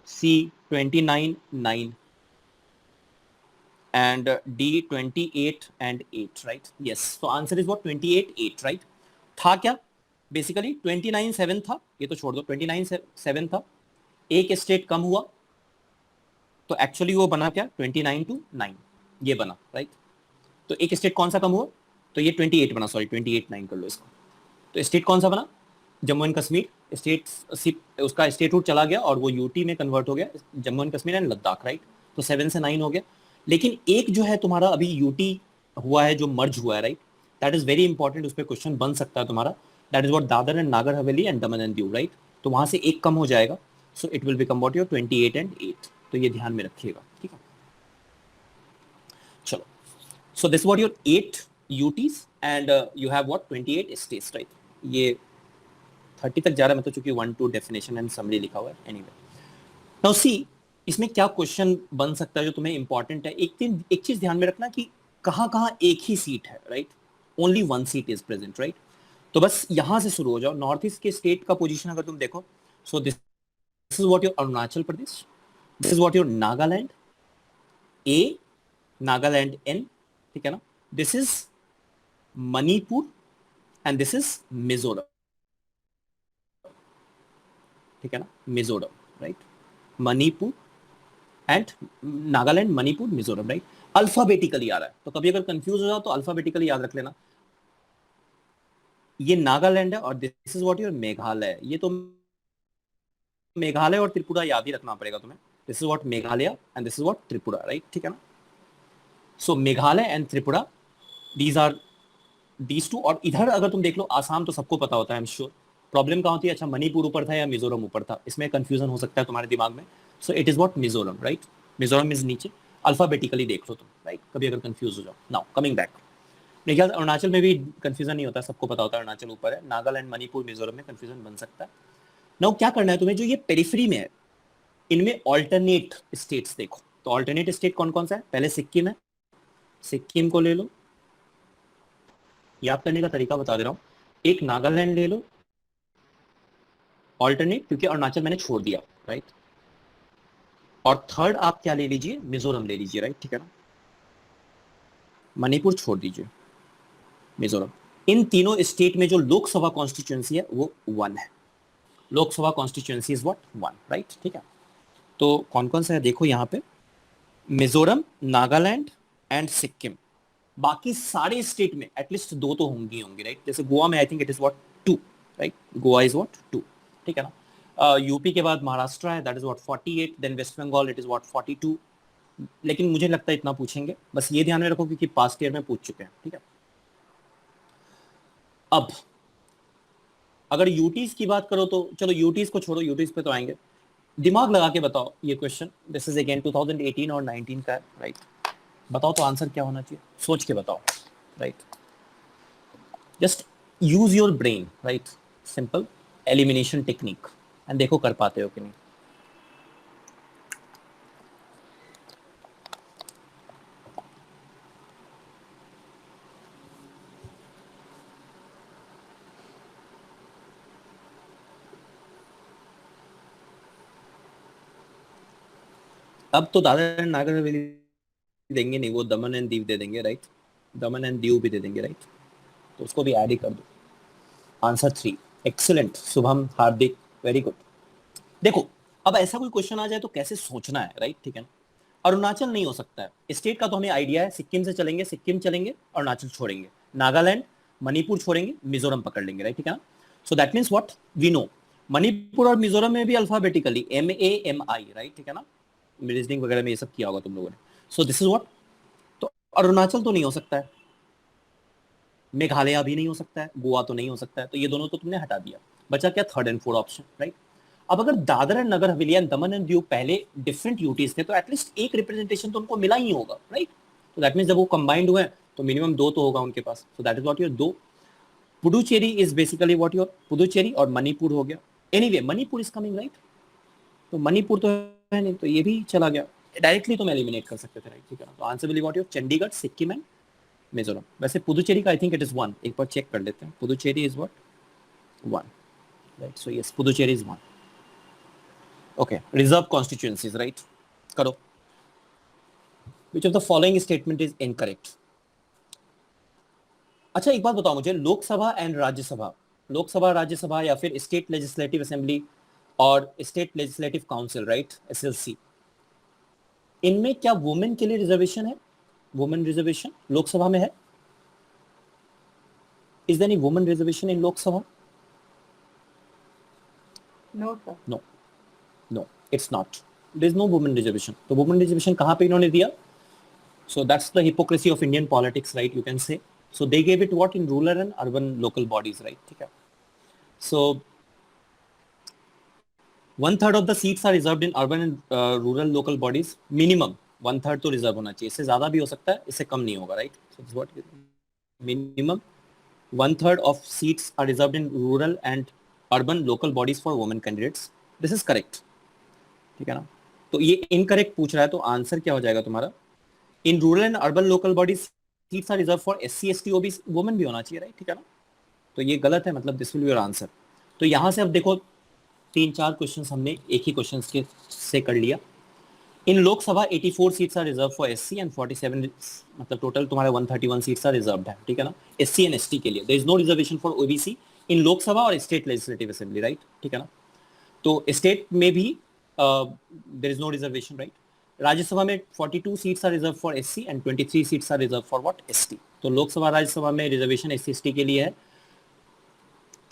Speaker 1: C 29-9 and D 28 and 8, right? Yes. So answer is what, 28-8, right? था क्या बेसिकली 29-7 था, ये तो छोड़ दो, 29-7 था, एक स्टेट कम हुआ तो एक्चुअली वो बना क्या, 29-9 ये बना, राइट। तो एक स्टेट कौन सा कम हुआ, तो ये 28 बना, सॉरी 28-9 कर लो इसको। तो स्टेट कौन सा बना, जम्मू एंड कश्मीर। स्टेट उसका स्टेट रूट चला गया और वो यूटी में कन्वर्ट हो गया, Jammu and Kashmir and Ladakh, right. तो 7 से 9 हो गया। लेकिन एक जो है तुम्हारा अभी यूटी हुआ है, जो मर्ज हुआ है, right, that is very important, उस पर क्वेश्चन बन सकता है तुम्हारा। That is what, Dadar and Nagar Haveli and Daman and Diu, right. तो वहां से एक कम हो जाएगा, so it will become what, your 28 and 8। तो ये ध्यान में रखिएगा, ठीक है। चलो, सो this what your 8 UTs and you have what 28 states, right. ये 30 तक जा रहा है, मतलब चूंकि 1-2 डेफिनेशन एंड समरी लिखा हुआ है, एनीवे। नाउ सी, इसमें क्या क्वेश्चन बन सकता है जो तुम्हें इंपॉर्टेंट है। एक चीज ध्यान में रखना कि कहां कहां एक ही सीट है, right, only one seat is present, right. तो बस यहां से शुरू हो जाओ। नॉर्थ ईस्ट के स्टेट का पोजीशन अगर तुम देखो, so this is what your Arunachal Pradesh, this is what your Nagaland, A Nagaland N, ठीक है ना, this is Manipur and this is Mizoram, ठीक है ना, Mizoram, right, Manipur and Nagaland, Manipur, Mizoram, right. Alphabetically आ रहा है, तो कभी अगर कंफ्यूज हो जाओ तो अल्फाबेटिकली याद रख लेना। ये नागालैंड है और this is what your Meghalaya. ये तो मेघालय और त्रिपुरा याद ही रखना पड़ेगा तुम्हें। This is what Meghalaya and this is what Tripura, right, ठीक है ना। So Meghalaya and Tripura, these are these two. और इधर अगर तुम देख लो, आसाम तो सबको पता होता है, आई एम श्योर। प्रॉब्लम कहाँ होती है, अच्छा मणिपुर ऊपर था या मिजोरम ऊपर था, इसमें कंफ्यूजन हो सकता है तुम्हारे दिमाग में। सो it is what Mizoram, right, Mizoram is नीचे। अल्फाबेटिकली देख लो तुम, राइट, कभी अगर कंफ्यूज हो जाओ। नाउ कमिंग बैक, मेरे ख्याल अरुणाचल में भी कंफ्यूजन नहीं होता, सबको पता होता है अरुणाचल ऊपर है। नागालैंड, मणिपुर, मिजोरम में कंफ्यूजन बन सकता है। नाउ क्या करना है तुम्हें, जो ये पेरिफेरी में है इनमें ऑल्टरनेट स्टेट्स देखो। तो ऑल्टरनेट स्टेट कौन कौन सा है, पहले सिक्किम है, सिक्किम को ले लो। याद करने का तरीका बता दे रहा हूँ, एक नागालैंड ले लो ऑल्टरनेट, क्योंकि अरुणाचल मैंने छोड़ दिया, राइट। और थर्ड आप क्या ले लीजिए, मिजोरम ले लीजिए, राइट, ठीक है ना। मणिपुर छोड़ दीजिए, मिजोरम। इन तीनों स्टेट में जो लोकसभा कॉन्स्टिट्यूंसी है वो 1 है। Lok Sabha constituency is what, 1, right, ठीक है। तो कौन कौन सा है देखो यहाँ पे, मिजोरम, नागालैंड एंड सिक्किम। बाकी सारे स्टेट में एटलीस्ट 2 तो होंगी होंगी, राइट। जैसे गोवा में I think it is what 2, right, Goa is what 2, ठीक है ना। यूपी के बाद महाराष्ट्र है, that is what 48, then West Bengal it is what 42। लेकिन मुझे लगता है इतना पूछेंगे, बस ये ध्यान में रखो क्योंकि पास्ट ईयर में पूछ चुके हैं, ठीक है। अब अगर यूटीज की बात करो तो चलो यूटीज को छोड़ो, यूटीज पे तो आएंगे। दिमाग लगा के बताओ ये क्वेश्चन, दिस इज अगेन 2018 और 19 का है, राइट। बताओ तो आंसर क्या होना चाहिए, सोच के बताओ, right. Just use your brain, right, simple elimination technique, and देखो कर पाते हो कि नहीं। अब तो दादर एंड नागर हवेली देंगे नहीं, वो दमन एंड दीव दे देंगे, राइट। दमन एंड दीव भी दे देंगे, राइट। तो उसको भी ऐड ही कर दो। आंसर 3, एक्सीलेंट शुभम, हार्दिक, वेरी गुड। देखो अब ऐसा कोई क्वेश्चन आ जाए तो कैसे सोचना है, राइट, ठीक है ना। अरुणाचल नहीं हो सकता है, स्टेट का तो हमें आइडिया है, सिक्किम से चलेंगे, सिक्किम चलेंगे, अरुणाचल छोड़ेंगे, नागालैंड, मणिपुर छोड़ेंगे, मिजोरम पकड़ लेंगे, राइट, ठीक है ना। So that means what we know, Manipur और मिजोरम में भी अल्फाबेटिकली MAMI, राइट, ठीक है ना। रीजनिंग वगैरह में ये सब किया होगा तुम लोगों ने। सो दिस इज व्हाट, तो अरुणाचल तो नहीं हो सकता है, मेघालय भी नहीं हो सकता है, गोवा तो नहीं हो सकता है, तो ये दोनों तो तुमने हटा दिया, बचा क्या third and fourth option, right. अब अगर Dadra and Nagar Haveli and Daman and Diu पहले डिफरेंट यूटीज थे तो एटलीस्ट एक रिप्रेजेंटेशन तो उनको मिला ही होगा, राइट। तो दैट मीन्स जब वो कंबाइंड हुए तो मिनिमम 2 तो होगा उनके पास, so that is what your 2। Puducherry is basically what your Puducherry, और मणिपुर हो गया, anyway Manipur is coming, right. तो मणिपुर तो है नहीं, तो ये भी चला गया, डायरेक्टली तुम एलिमिनेट कर सकते थे, राइट, ठीक है ना। तो answer will be what your Chandigarh, Sikkim and Mizoram. वैसे पुदुचेरी का आई थिंक इट इज 1, एक बार चेक कर लेते हैं, Puducherry is what 1, right. So yes, Puducherry is 1। Okay, reserve constituencies, right, करो। Which of the following statement is incorrect. अच्छा एक बात बताओ मुझे, लोकसभा एंड राज्यसभा, लोकसभा राज्यसभा या फिर स्टेट लेजिस्लेटिव असेंबली और state legislative council, right, SLC, इनमें क्या वुमेन के लिए रिजर्वेशन है? वुमेन रिजर्वेशन लोकसभा में है? Is there any women reservation in Lok Sabha?
Speaker 2: No sir.
Speaker 1: No, no it's not, there is no women reservation. तो वुमेन रिजर्वेशन कहां पे इन्होंने दिया? So that's the hypocrisy of Indian politics, right? You can say. So they gave it what in rural and urban local bodies, right? Okay. So 1/3 of the seats are reserved in urban and rural local bodies. Minimum 1/3 तो reserve होना चाहिए, इससे ज्यादा भी हो सकता है, इससे कम नहीं होगा, right? So this is what minimum 1/3 of seats are reserved in rural and urban local bodies for women candidates. This is correct. ठीक है ना। तो ये इनकरेक्ट पूछ रहा है, तो आंसर क्या हो जाएगा तुम्हारा? In rural and urban local bodies seats are reserve for SC ST OBC, women भी होना चाहिए, राइट, ठीक है ना। तो ये गलत है, मतलब this will be your answer. तो यहां से अब देखो 3-4 क्वेश्चंस हमने एक ही क्वेश्चन के से कर लिया। In Lok Sabha 84 seats are reserve for SC and 47, मतलब टोटल तुम्हारे 131 सीट्स आर रिजर्व्ड है, ठीक है ना, SC एंड ST के लिए। There is no reservation for OBC in Lok Sabha और स्टेट लेजिस्लेटिव असेंबली, राइट, ठीक है ना। तो स्टेट में भी there is no reservation, right. Rajya Sabha में 42 seats are reserve for SC and 23 seats are reserve for what ST। तो लोकसभा राज्यसभा में रिजर्वेशन SC ST के लिए है।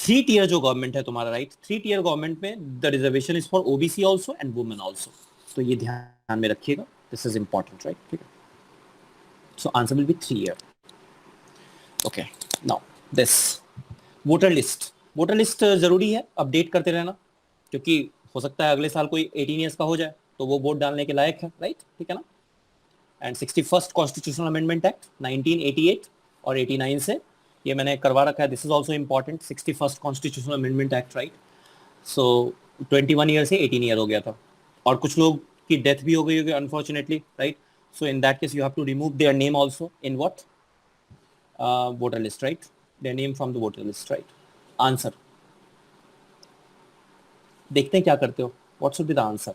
Speaker 1: 3 टियर जो गवर्नमेंट है तुम्हारा, राइट, 3 टियर गवर्नमेंट में the reservation is for OBC also and women also. तो ये ध्यान में रखिएगा, दिस इज इंपॉर्टेंट, राइट, ठीक है। सो answer will B 3 year. Okay, now this voter list, voter list जरूरी है अपडेट करते रहना, क्योंकि हो सकता है अगले साल कोई 18 ईयर्स का हो जाए तो वो वोट डालने के लायक है, राइट, ठीक है ना। And 61st constitutional amendment act 1988 और 89 से ये मैंने करवा रखा है, this is also important, 61st constitutional amendment act, right. So 21 year से 18 ईयर हो गया था, और कुछ लोग की डेथ भी हो गई होगी unfortunately, right. So in that case you have to remove their name also in what voter list, right, their name from the voter list, right. Answer देखते हैं क्या करते हो, what should be the answer.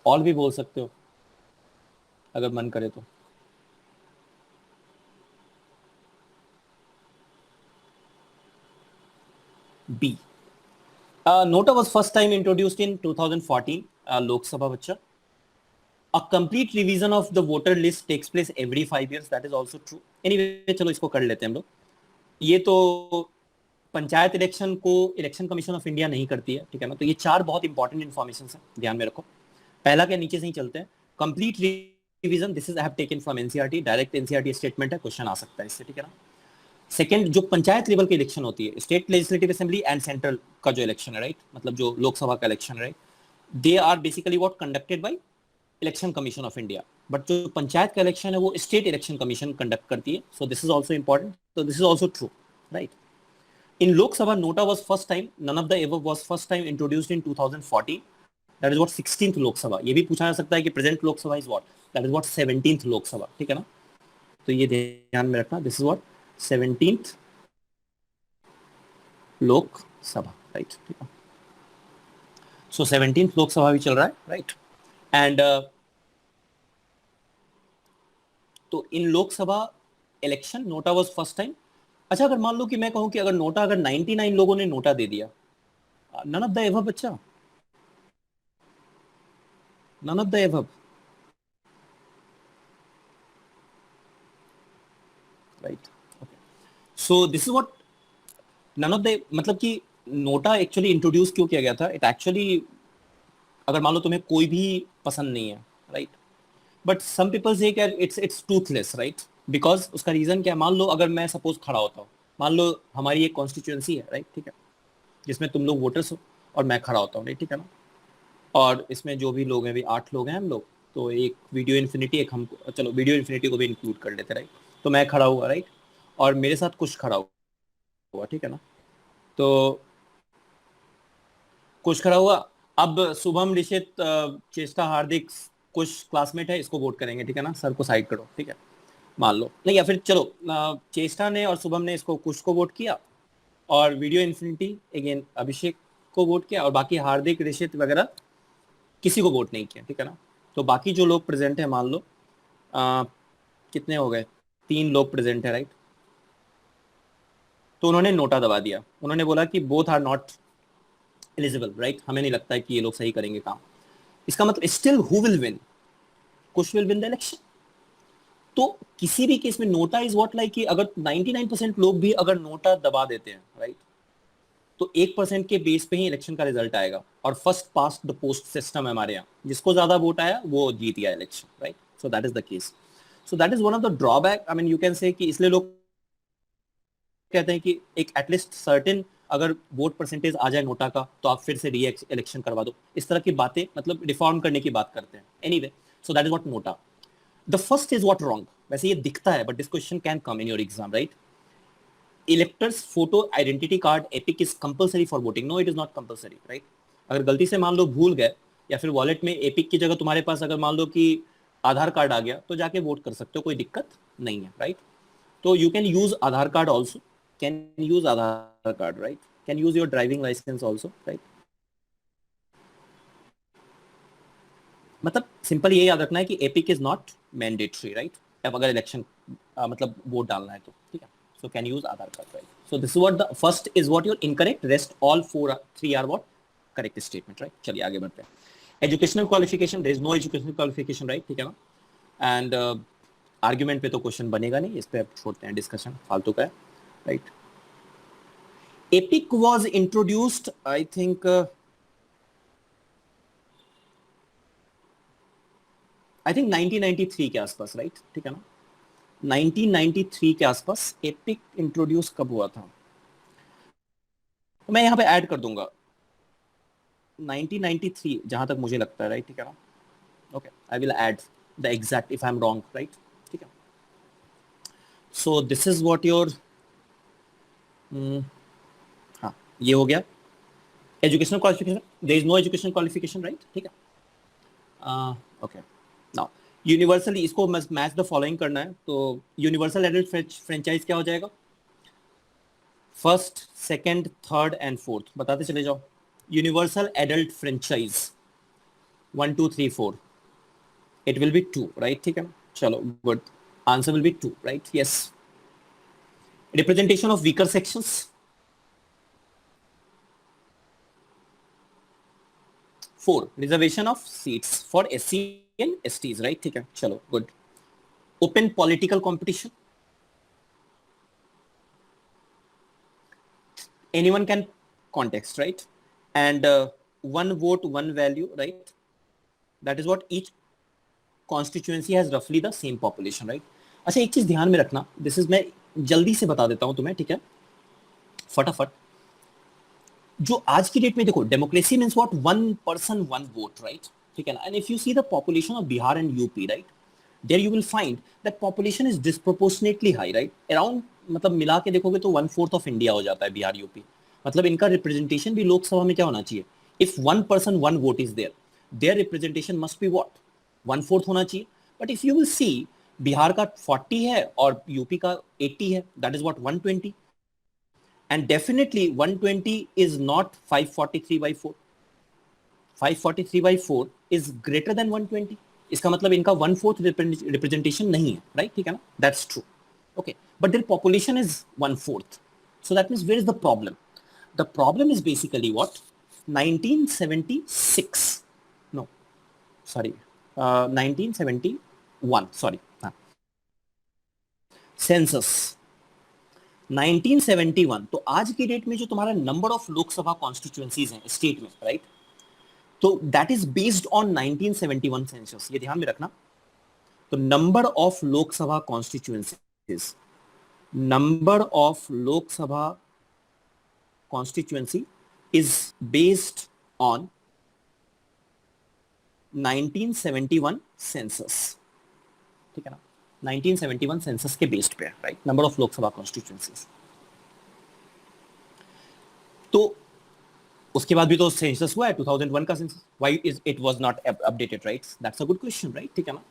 Speaker 1: All भी बोल सकते हो अगर मन करे तो। B. Nota was first time introduced in 2014, Lok Sabha बच्चा। A complete revision of the voter list takes place every 5 years, that is also true. Anyway, चलो इसको कर लेते हैं हम लोग। ये तो पंचायत इलेक्शन को इलेक्शन कमीशन ऑफ इंडिया नहीं करती है, ठीक है ना। तो ये 4 बहुत इंपॉर्टेंट इन्फॉर्मेशन है, ध्यान में रखो। पहला क्या, नीचे से ही चलते हैं। Complete revision, this is I have taken from NCERT, direct NCERT statement है, क्वेश्चन आ सकता है इससे, ठीक है ना। सेकेंड, जो पंचायत लेवल की इलेक्शन होती है, state legislative assembly and central का जो इलेक्शन है, राइट, मतलब जो लोकसभा का इलेक्शन है, right, they are basically what conducted by election commission of India. But जो पंचायत का इलेक्शन है वो स्टेट इलेक्शन कमीशन कंडक्ट करती है। So this is also important, तो this is also true, right. In Lok Sabha, nota was first time, none of the above was first time introduced in 2014. That is what 16th Lok Sabha. ये भी पूछा जा सकता है कि present Lok Sabha is what? That is what 17th Lok Sabha, ठीक है ना। तो ये ध्यान में रखना, this is what 17th लोक सभा, राइट, ठीक है। सो 17th लोक सभा भी चल रहा है, राइट। एंड तो in Lok Sabha election NOTA was first time. अच्छा, अगर मान लो कि मैं कहूं कि अगर 99 लोगों ने नोटा दे दिया, नन ऑफ द एबव बच्चा, none of the above, right? Okay, so this is what none of the, मतलब कि नोटा एक्चुअली इंट्रोड्यूस क्यों किया गया था? इट एक्चुअली, अगर मान लो तुम्हें कोई भी पसंद नहीं है, राइट, बट सम पीपल से इट्स टूथलेस, राइट, बिकॉज उसका रीजन क्या है? मान लो अगर मैं सपोज खड़ा होता हूँ, मान लो हमारी एक कॉन्स्टिट्यूएंसी है, राइट, ठीक है, जिसमें तुम लोग वोटर्स हो और मैं खड़ा होता हूँ, ठीक है ना, और इसमें जो भी लोग हैं, भी 8 लोग हैं हम लोग, तो एक वीडियो इन्फिनिटी, एक हम, चलो वीडियो इन्फिनिटी को भी इंक्लूड कर लेते, राइट, तो मैं खड़ा हुआ, राइट, और मेरे साथ कुछ खड़ा हुआ, ठीक है ना, तो कुछ खड़ा हुआ, अब शुभम, निशित, चेष्टा, हार्दिक, कुछ क्लासमेट है, इसको वोट करेंगे, ठीक है ना, सर को साइड करो, ठीक है, मान लो नहीं, या फिर चलो चेष्टा ने और शुभम ने इसको कुछ को वोट किया, और वीडियो इन्फिनिटी अगेन अभिषेक को वोट किया, और बाकी हार्दिक, ऋषित वगैरह किसी को वोट नहीं किया, ठीक है ना, तो बाकी जो लोग प्रेजेंट है, मान लो कितने हो गए, 3 लोग प्रेजेंट है, राइट, तो उन्होंने नोटा दबा दिया, उन्होंने बोला कि both are not eligible, right, हमें नहीं लगता है कि ये लोग सही करेंगे काम। इसका मतलब स्टिल हु विल विन? कुछ विल विन द इलेक्शन। तो किसी भी केस में नोटा इज व्हाट, लाइक कि अगर 99% लोग भी अगर नोटा दबा देते हैं, राइट, तो 1% के बेस पे ही इलेक्शन का रिजल्ट आएगा, और first past the post system है हमारे यहाँ, जिसको ज्यादा वोट आया वो जीत गया election, right, so that is the case. So that is one of the drawback, I mean you can से, कि इसलिए लोग कहते हैं कि एक एटलीस्ट सर्टेन अगर वोट परसेंटेज आ जाए नोटा का, तो आप फिर से री इलेक्शन करवा दो, इस तरह की बातें, मतलब रिफॉर्म करने की बात करते हैं। Anyway, so that is what NOTA. The first is what wrong, वैसे ये दिखता है, but this question can come in your exam, right? Electors photo identity card EPIC is compulsory for voting. No, it is not compulsory, right? अगर गलती से मान लो भूल गए, या फिर वॉलेट में एपिक की जगह तुम्हारे पास अगर मान लो कि आधार कार्ड आ गया, तो जाके वोट कर सकते हो, कोई दिक्कत नहीं है, राइट? तो you can use Aadhaar card also, can use Aadhaar card, right, can use your driving licence also, right? मतलब सिंपल ये याद रखना है कि EPIC is not mandatory, right? अब अगर इलेक्शन मतलब वोट डालना है तो, ठीक है, so can use Aadhaar card, right? So this is what the first is what your incorrect, rest all 3 are what correct statement, right? चलिए आगे बढ़ते हैं। Educational qualification, there is no educational qualification, right, ठीक है ना? एंड आर्ग्यूमेंट पे तो question बनेगा नहीं, इस पे अब छोड़ते हैं डिस्कशन, फालतू का है, right? Epic was introduced, I think, I think 1993 के आसपास, राइट, ठीक है ना? 1993 के आसपास एपिक इंट्रोड्यूस कब हुआ था? तो मैं यहाँ पे ऐड कर दूंगा 1993, जहां तक मुझे लगता है, राइट, ठीक है ना? Okay, I will add the exact if I am wrong, right, ठीक है? So this is what your, हाँ, ये हो गया educational qualification. There is no educational qualification, right, ठीक है? ओके, नाउ यूनिवर्सली इसको मैच द फॉलोइंग करना है, तो यूनिवर्सल एडल्ट फ्रेंचाइज क्या हो जाएगा? First, second, third and fourth, बताते चले जाओ। Universal adult franchise 1 2 3 4, it will B 2, right, ठीक है, चलो good, answer will B 2, right, yes. Representation of weaker sections, 4, reservation of seats for SC and STs, right, ठीक है, चलो good. Open political competition, anyone can contest, right? And one vote, one value, right? That is what each constituency has roughly the same population, right? अच्छा, एक चीज ध्यान में रखना, this is, मैं जल्दी से बता देता हूं तुम्हें, ठीक है, फटाफट। जो आज की डेट में देखो, democracy means what, 1 person 1 vote, right, ठीक है ना? And if you see the population of Bihar and UP, right, there you will find that population is disproportionately high, right? Around, मतलब मिला के देखोगे तो 1/4 ऑफ इंडिया हो जाता है बिहार यूपी। मतलब इनका रिप्रेजेंटेशन भी लोकसभा में क्या होना चाहिए? If 1 person 1 vote is there, their representation must be what, 1/4 होना चाहिए। But if you will see, Bihar का 40 है और यूपी का 80 है, that is what 120, and definitely 120 is not 543/4, 543/4 is greater than 120, इसका मतलब इनका 1/4 रिप्रेजेंटेशन नहीं है, राइट, ठीक है ना? That's true, okay, but their population is 1/4, so that means where is the problem? The problem is basically what, 1976, no, sorry 1971 sorry हाँ census 1971। तो आज की डेट में जो तुम्हारा नंबर ऑफ लोकसभा कॉन्स्टिट्यूएंसीज हैं स्टेट में, राइट, तो that is based on 1971 census, ये ध्यान में रखना। तो number of Lok Sabha constituencies, number of Lok Sabha constituency is based on 1971 census, ठीक है ना, 1971 सेंसस के बेस्ड पे, right, number of Lok Sabha constituencies. तो उसके बाद भी तो सेंसस हुआ है 2001 का census, why is it was not updated, right, that's a good question, right, ठीक है ना,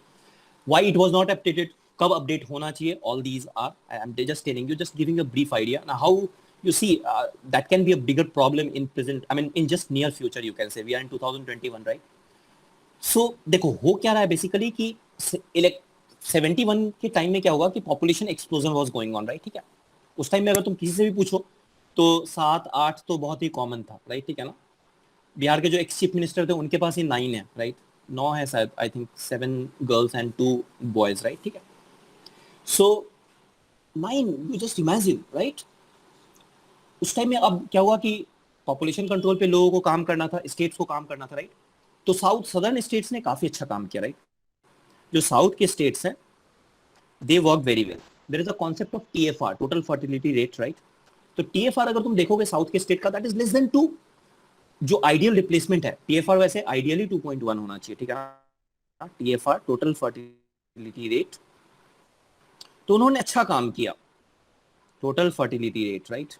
Speaker 1: why it was not updated, कब अपडेट होना चाहिए, all these are I am just telling you, just giving a brief idea ना how you see that can be a bigger problem in present, I mean in just near future, you can say we are in 2021, right? So देखो हो क्या रहा है basically कि 71 के time में क्या होगा कि population explosion was going on, right, ठीक है। उस टाइम में अगर तुम किसी से भी पूछो तो 7-8 तो बहुत ही कॉमन था, राइट, ठीक है ना। बिहार के जो एक्स चीफ मिनिस्टर थे उनके पास ही 9 है, राइट, 9 है शायद, I think 7 girls and 2 boys, right, ठीक है। सो 9, यू जस्ट इमेजिन, राइट। उस टाइम में अब क्या हुआ कि पॉपुलेशन कंट्रोल पे लोगों को काम करना था, स्टेट्स को काम करना था, राइट। तो साउथ सदर्न स्टेट्स ने काफी अच्छा काम किया, राइट। जो साउथ के स्टेट्स हैं they work very well. There is a concept of TFR, total fertility rate, right. तो टीएफआर अगर तुम देखोगे साउथ के स्टेट का, दैट इज लेस देन 2। जो आइडियल रिप्लेसमेंट है टीएफआर वैसे आइडियली 2.1 होना चाहिए, ठीक है, टीएफआर टोटल फर्टिलिटी रेट। तो उन्होंने अच्छा काम किया, टोटल फर्टिलिटी रेट, राइट,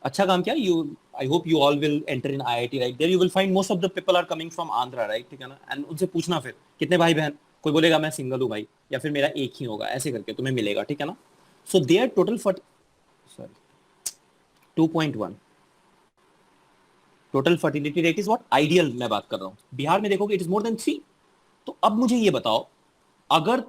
Speaker 1: अच्छा काम किया। You I hope you all will enter in IIT, right, there you will find most of the people are coming from Andhra, right, ठीक है ना। एंड उनसे पूछना फिर कितने भाई बहन, कोई बोलेगा मैं सिंगल हूँ भाई, या फिर मेरा एक ही होगा, ऐसे करके तुम्हें मिलेगा, ठीक है ना। So there total sorry 2.1 total fertility rate is what ideal मैं बात कर रहा हूँ। बिहार में देखोगे इट इज मोर देन 3। तो अब मुझे ये बताओ, अगर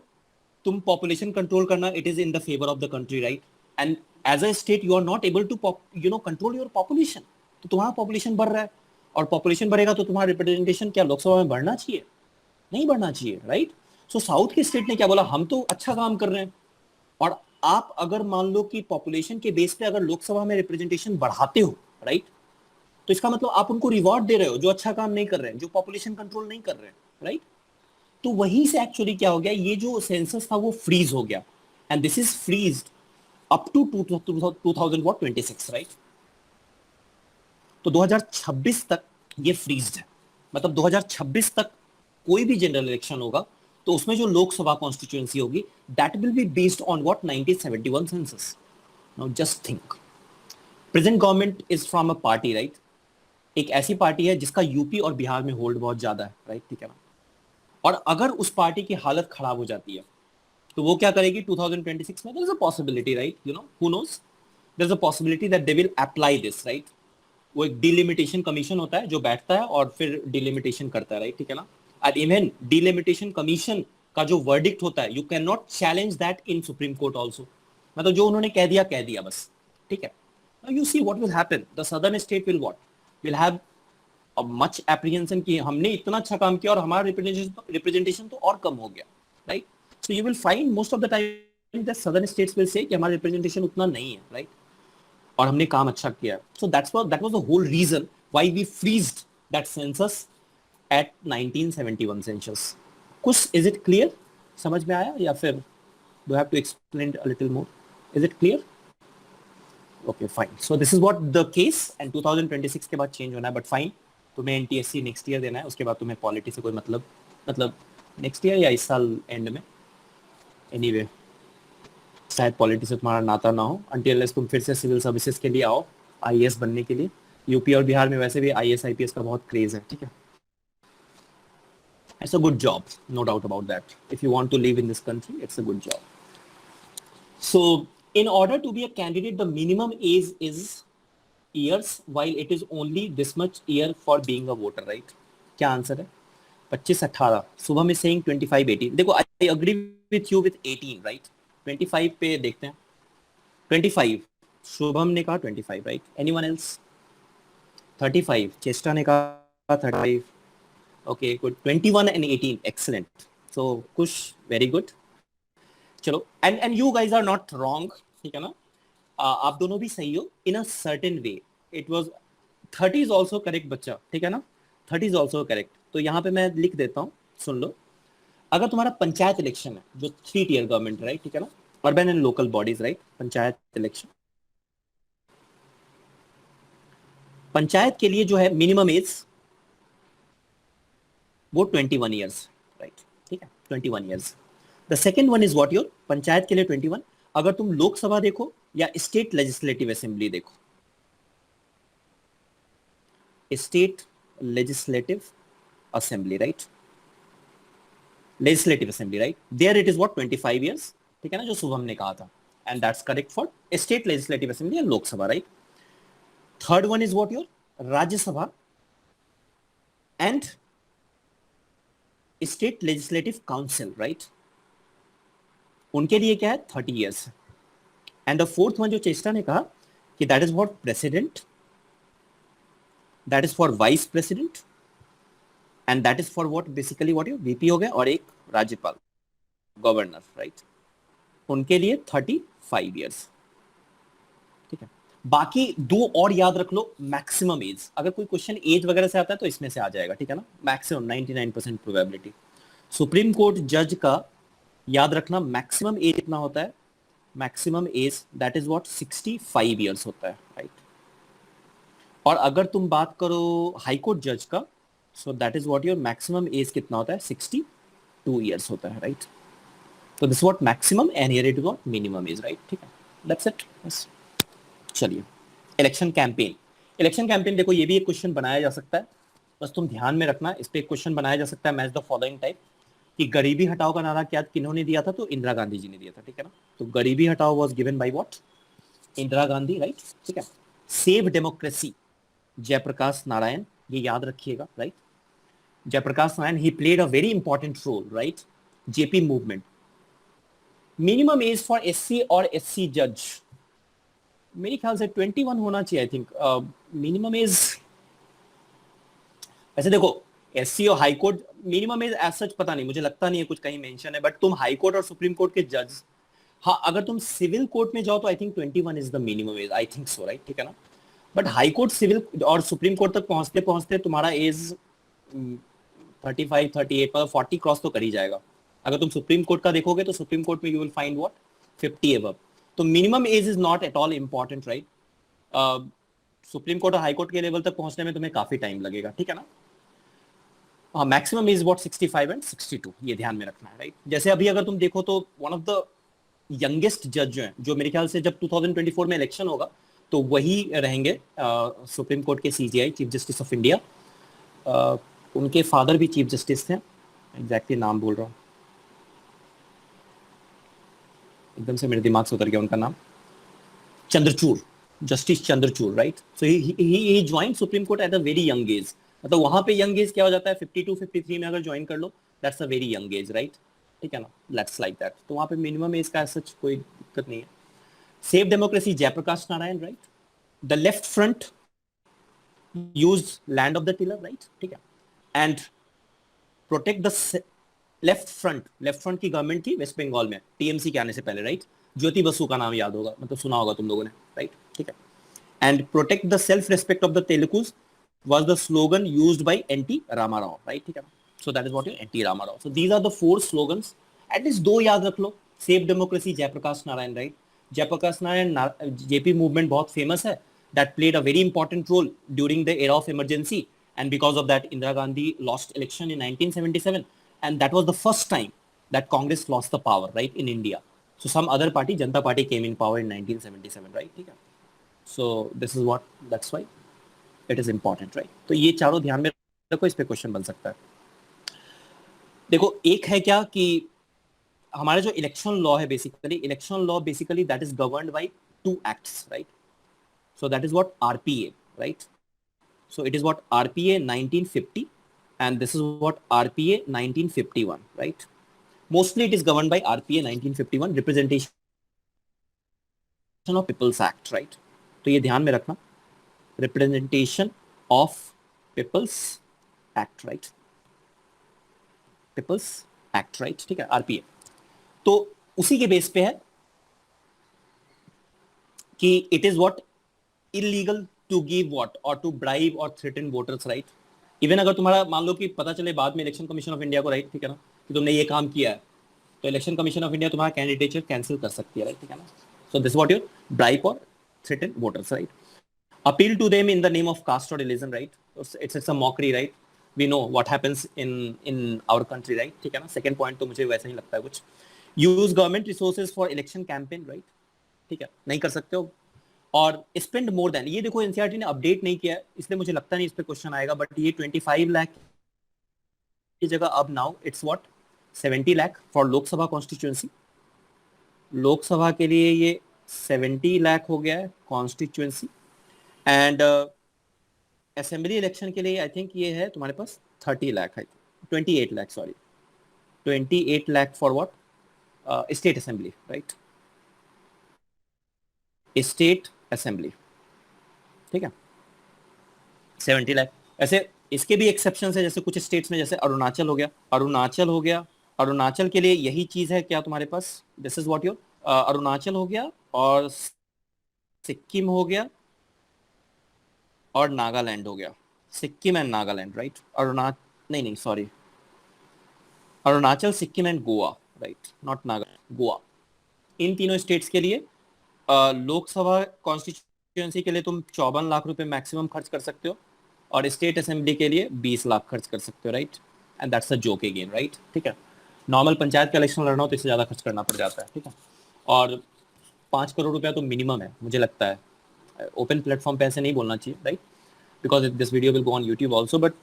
Speaker 1: तुम पॉपुलेशन कंट्रोल करना, it is in the favour of the country, right, and as a state you are not able to control your population, तो तुम्हारा पॉपुलेशन बढ़ रहा है, और पॉपुलेशन बढ़ेगा तो तुम्हारा रिप्रेजेंटेशन क्या लोकसभा में बढ़ना चाहिए, नहीं बढ़ना चाहिए, राइट। सो साउथ के स्टेट ने क्या बोला, हम तो अच्छा काम कर रहे हैं, और आप अगर मान लो कि पॉपुलेशन के बेस पे अगर लोकसभा में रिप्रेजेंटेशन बढ़ाते हो, राइट, तो इसका मतलब आप उनको रिवॉर्ड दे रहे हो जो अच्छा काम नहीं कर रहे हैं, जो पॉपुलेशन कंट्रोल नहीं कर रहे हैं, राइट। तो वहीं से एक्चुअली क्या हो गया, ये जो सेंसस था वो फ्रीज हो गया, and this is freezed up to 2026, right. तो 2026 तक ये फ्रीज्ड है, मतलब 2026 तक कोई भी जनरल इलेक्शन होगा तो उसमें जो लोकसभा कॉन्स्टिट्यूएंसी होगी that will be based on what 1971 census. Now just think, present government is from a party, right, एक ऐसी पार्टी है जिसका यूपी और बिहार में होल्ड बहुत ज्यादा है, राइट, ठीक है ना। और अगर उस पार्टी की हालत खराब हो जाती है तो वो क्या करेगी 2026 में, there is a possibility, right, you know who knows, there is a possibility that they will apply this, right. वो एक डिलिमिटेशन कमीशन होता है जो बैठता है और फिर डिलिमिटेशन करता है, राइट, ठीक है ना। एंड इवन डिलिमिटेशन कमीशन का जो वर्डिक्ट होता है, you can not challenge that in supreme court also, मतलब जो उन्होंने कह दिया बस, ठीक है। Now you see what will happen, the southern state will what, will have a much apprehension कि हमने इतना अच्छा काम किया और हमारा रिप्रेजेंटेशन तो और कम हो गया, right. So you will find most of the time that southern states will say कि हमारा रिप्रेजेंटेशन उतना नहीं है, राइट, और हमने काम अच्छा किया। So that was the whole reason why we freezed that census at 1971 census. कुछ इज इट क्लियर, समझ में आया, या फिर do have to explain a little more, is it clear? Okay fine, so this is what the case, and 2026 के बाद change होना है, बट फाइन, तुम्हें एनटीएससी नेक्स्ट ईयर देना है, उसके बाद तुम्हें पॉलिटी से कोई मतलब नेक्स्ट ईयर या इस साल एंड में, एनीवे शायद पॉलिटी से तुम्हारा नाता ना हो अनटिल तुम फिर से सिविल सर्विसेज के लिए आओ आईएएस बनने के लिए। यूपी और बिहार में वैसे भी आईएएस आईपीएस का बहुत क्रेज है, ठीक है। It's a good job, no doubt about that, if you want to live in this country it's a good job. So in order to be a candidate the minimum age is years while it is only this much year for being a voter, right? क्या answer है? 25-18। Shubham is saying 25-18। देखो I agree with you with 18, right? 25 पे देखते हैं। 25 शुभम ने कहा 25, right, anyone else? 35 चेष्टा ने कहा 35, okay good 21 and 18 excellent so kush very good चलो and you guys are not wrong ठीक है ना आप दोनों भी सही हो in a certain way it was 30 is also correct बच्चा ठीक है ना 30 is also correct तो यहाँ पे मैं लिख देता हूँ सुन लो अगर तुम्हारा पंचायत इलेक्शन है जो 3 tier गवर्नमेंट राइट ठीक है ना urban and local bodies right panchayat election panchayat के लिए जो है मिनिमम एज वो 21 ईयर्स राइट ठीक है 21 years the second one is what your panchayat के लिए 21 अगर तुम लोकसभा देखो या स्टेट लेजिस्लेटिव असेंबली देखो state legislative assembly right legislative assembly right there it is what 25 years ठीक है ना जो शुभम ने कहा था and that's correct for state legislative assembly and Lok Sabha right third one is what your Rajya Sabha and state legislative council right उनके लिए क्या है 30 years and the fourth one जो चेष्टा ने कहा कि that is what president that is for vice president and that is for what basically what your VP हो गया और एक राज्यपाल गवर्नर राइट उनके लिए 35 ईयर्स ठीक है बाकी दो और याद रख लो मैक्सिमम एज अगर कोई क्वेश्चन एज वगैरह से आता है तो इसमें से आ जाएगा ठीक है ना मैक्सिमम 99% प्रोबेबिलिटी सुप्रीम कोर्ट जज का याद रखना मैक्सिमम एज कितना होता है maximum age that is what 65 years होता है राइट और अगर तुम बात करो हाई कोर्ट जज का सो that is what your maximum age कितना होता है 62 ईयर्स होता है राइट तो this what maximum and here it is what minimum age right ठीक है दैट्स इट बस चलिए इलेक्शन कैंपेन देखो ये भी एक क्वेश्चन बनाया जा सकता है बस तुम ध्यान में रखना इस पे एक क्वेश्चन बनाया जा सकता है मैच द फॉलोइंग टाइप कि गरीबी हटाओ का नारा क्या किन्होंने दिया था तो इंदिरा गांधी जी ने दिया था ठीक है ना तो गरीबी हटाओ was given by what Indira Gandhi right ठीक है सेव डेमोक्रेसी जयप्रकाश नारायण ये याद रखिएगा राइट जयप्रकाश नारायण ही played a very important role right JP movement minimum age for SC और एससी जज मेरे ख्याल से 21 होना चाहिए आई थिंक मिनिमम एज वैसे देखो एससी और high court minimum age as such पता नहीं मुझे लगता नहीं है कुछ कहीं मेंशन है बट तुम हाई कोर्ट और सुप्रीम कोर्ट के जज हाँ अगर तुम सिविल कोर्ट में जाओ तो I think 21 is the minimum age I think so right ठीक है ना बट हाई कोर्ट सिविल और सुप्रीम कोर्ट तक पहुंचते पहुंचते तुम्हारा एज 35 38 मतलब 40 क्रॉस तो कर ही जाएगा अगर तुम सुप्रीम कोर्ट का देखोगे तो सुप्रीम कोर्ट में you will find what 50 above तो minimum age is not at all important right supreme court और हाई कोर्ट के लेवल तक पहुंचने में तुम्हें काफी टाइम लगेगा ठीक है ना हाँ मैक्सिमम इज व्हाट 65 एंड 62 ये ध्यान में रखना है राइट जैसे अभी अगर तुम देखो तो वन ऑफ द यंगेस्ट जज जो है जो मेरे ख्याल से जब 2024 में इलेक्शन होगा तो वही रहेंगे सुप्रीम कोर्ट के CGI chief justice of India उनके फादर भी चीफ जस्टिस थे एग्जैक्टली नाम बोल रहा हूँ एकदम से मेरे दिमाग से उतर गया उनका नाम Chandrachud justice Chandrachud right so he join supreme court at a very young as मतलब वहां पे यंग एज क्या हो जाता है 52 53 में अगर ज्वाइन कर लो that's a very young age right ठीक है ना लेट्स लाइक दैट तो वहां पे मिनिमम एज का सच कोई दिक्कत नहीं है save democracy Jayaprakash Narayan right the left front use land of the tiller right ठीक है and protect the left front की गवर्नमेंट थी वेस्ट बंगाल में टीएमसी के आने से पहले राइट ज्योति बसु का नाम याद होगा मतलब सुना होगा तुम लोगों ने राइट ठीक है and protect the self respect of the Telugus was the slogan used by NT Ramarao right ठीक है so that is what your NT Ramarao so these are the four slogans at least दो याद रख लो save democracy Jayaprakash Narayan right Jayaprakash Narayan JP movement बहुत famous है that played a very important role during the era of emergency and because of that Indira Gandhi lost election in 1977 and that was the first time that Congress lost the power right in India so some other party Janata Party came in power in 1977 right ठीक है so this is what that's why it is important right तो ये चारों ध्यान में रखो इस पे क्वेश्चन बन सकता है देखो एक है क्या कि हमारे जो इलेक्शन लॉ है basically that is governed by two acts right so that is what RPA right so it is what RPA 1950 and this is what RPA 1951 right mostly it is governed by RPA 1951 representation of people's act right तो ये ध्यान में रखना representation of people's act right people's act, right, ठीक है, RPA. तो उसी के बेस पे है कि it is what illegal to give what और टू ब्राइब और थ्रेटन वोटर्स, राइट। इवन अगर तुम्हारा मान लो कि पता चले बाद में इलेक्शन कमीशन ऑफ इंडिया को, राइट, ठीक है ना, कि तुमने ये काम किया है, तो इलेक्शन कमीशन ऑफ इंडिया तुम्हारा कैंडिडेचर कैंसिल कर सकती है, राइट, ठीक है ना। So this what your bribe और threaten voters, right. Appeal to them in the name of caste or religion, right? It's a mockery, right? We know what happens in our country, right? ठीक है ना। Second point तो मुझे वैसा ही लगता है कुछ। Use government resources for election campaign, right, ठीक है, नहीं कर सकते हो। और स्पेंड मोर देन, ये देखो एनसीईआरटी ने अपडेट नहीं किया है, इसलिए मुझे लगता नहीं इस पे क्वेश्चन आएगा, बट ये 25 लाख की जगह अब now it's what 70 lakh for Lok Sabha constituency. Lok Sabha के लिए ये 70 लाख हो गया है कॉन्स्टिट्यूएंसी। एंड असेंबली इलेक्शन के लिए आई थिंक ये है तुम्हारे पास 30 लाख है, 28 lakh, sorry 28 lakh for what state assembly, right, state assembly, ठीक है, 70 लाख। ऐसे इसके भी एक्सेप्शन है, जैसे कुछ स्टेट्स में, जैसे अरुणाचल हो गया, अरुणाचल हो गया, अरुणाचल के लिए यही चीज है क्या तुम्हारे पास, this is what your Arunachal हो गया और सिक्किम हो गया और नागालैंड हो गया, सिक्किम एंड नागालैंड, राइट, नहीं sorry, Arunachal, Sikkim and Goa, right, not Nagaland, Goa. इन तीनों स्टेट्स के लिए लोकसभा कॉन्स्टिट्यूएंसी के लिए तुम 54 लाख रुपए मैक्सिमम खर्च कर सकते हो, और स्टेट असेंबली के लिए 20 लाख खर्च कर सकते हो, right, and that's a joke again, right, ठीक है। नॉर्मल पंचायत का इलेक्शन लड़ना हो तो इससे ज्यादा खर्च करना पड़ जाता है, ठीक है, और 5 करोड़ रुपया तो मिनिमम है मुझे लगता है। ओपन प्लेटफॉर्म पे ऐसे नहीं बोलना चाहिए, right, because this video will go on YouTube also, but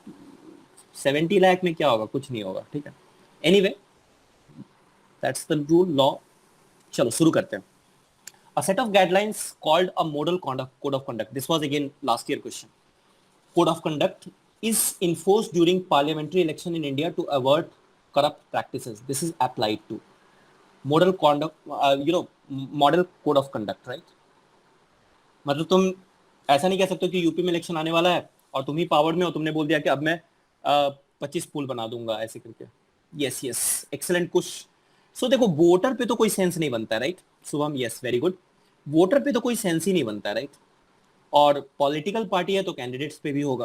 Speaker 1: 70 lakh में क्या होगा, कुछ नहीं होगा, ठीक है। Anyway that's the rule law. चलो शुरू करते हैं। A set of guidelines called a model code of conduct. This was again last year question. Code of conduct is enforced during parliamentary election in India to avert corrupt practices. This is applied to model conduct, model code of conduct, right? मतलब तुम ऐसा नहीं कह सकते कि UP में election आने वाला है और तुम ही पावर में हो, तुमने बोल दिया कि अब मैं 25 पुल बना दूंगा ऐसे करके। यस यस, एक्सेलेंट कुछ। सो देखो वोटर पे तो कोई सेंस नहीं बनता, right Shubham, yes very good, voter पे तो कोई सेंस ही नहीं बनता, राइट, और पॉलिटिकल पार्टी है तो कैंडिडेट्स पे भी होगा,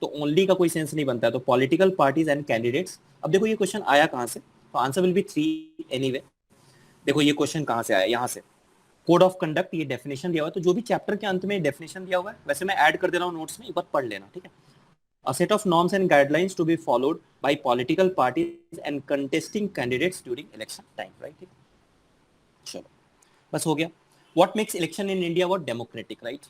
Speaker 1: तो ओनली का कोई सेंस नहीं बनता है, तो पॉलिटिकल पार्टीज एंड कैंडिडेट्स। अब देखो ये क्वेश्चन आया कहां से, तो आंसर विल बी 3 एनीवे। देखो ये क्वेश्चन कहां से आया, यहां से, कोड ऑफ कंडक्ट, ये डेफिनेशन दिया हुआ है, तो जो भी चैप्टर के अंत में डेफिनेशन दिया हुआ है वैसे मैं ऐड कर दे रहा हूँ नोट्स में, एक बार पढ़ लेना, ठीक है। A set of norms and guidelines to be followed by political parties and contesting candidates during election time, right? चलो बस हो गया। What makes election in India what democratic, right?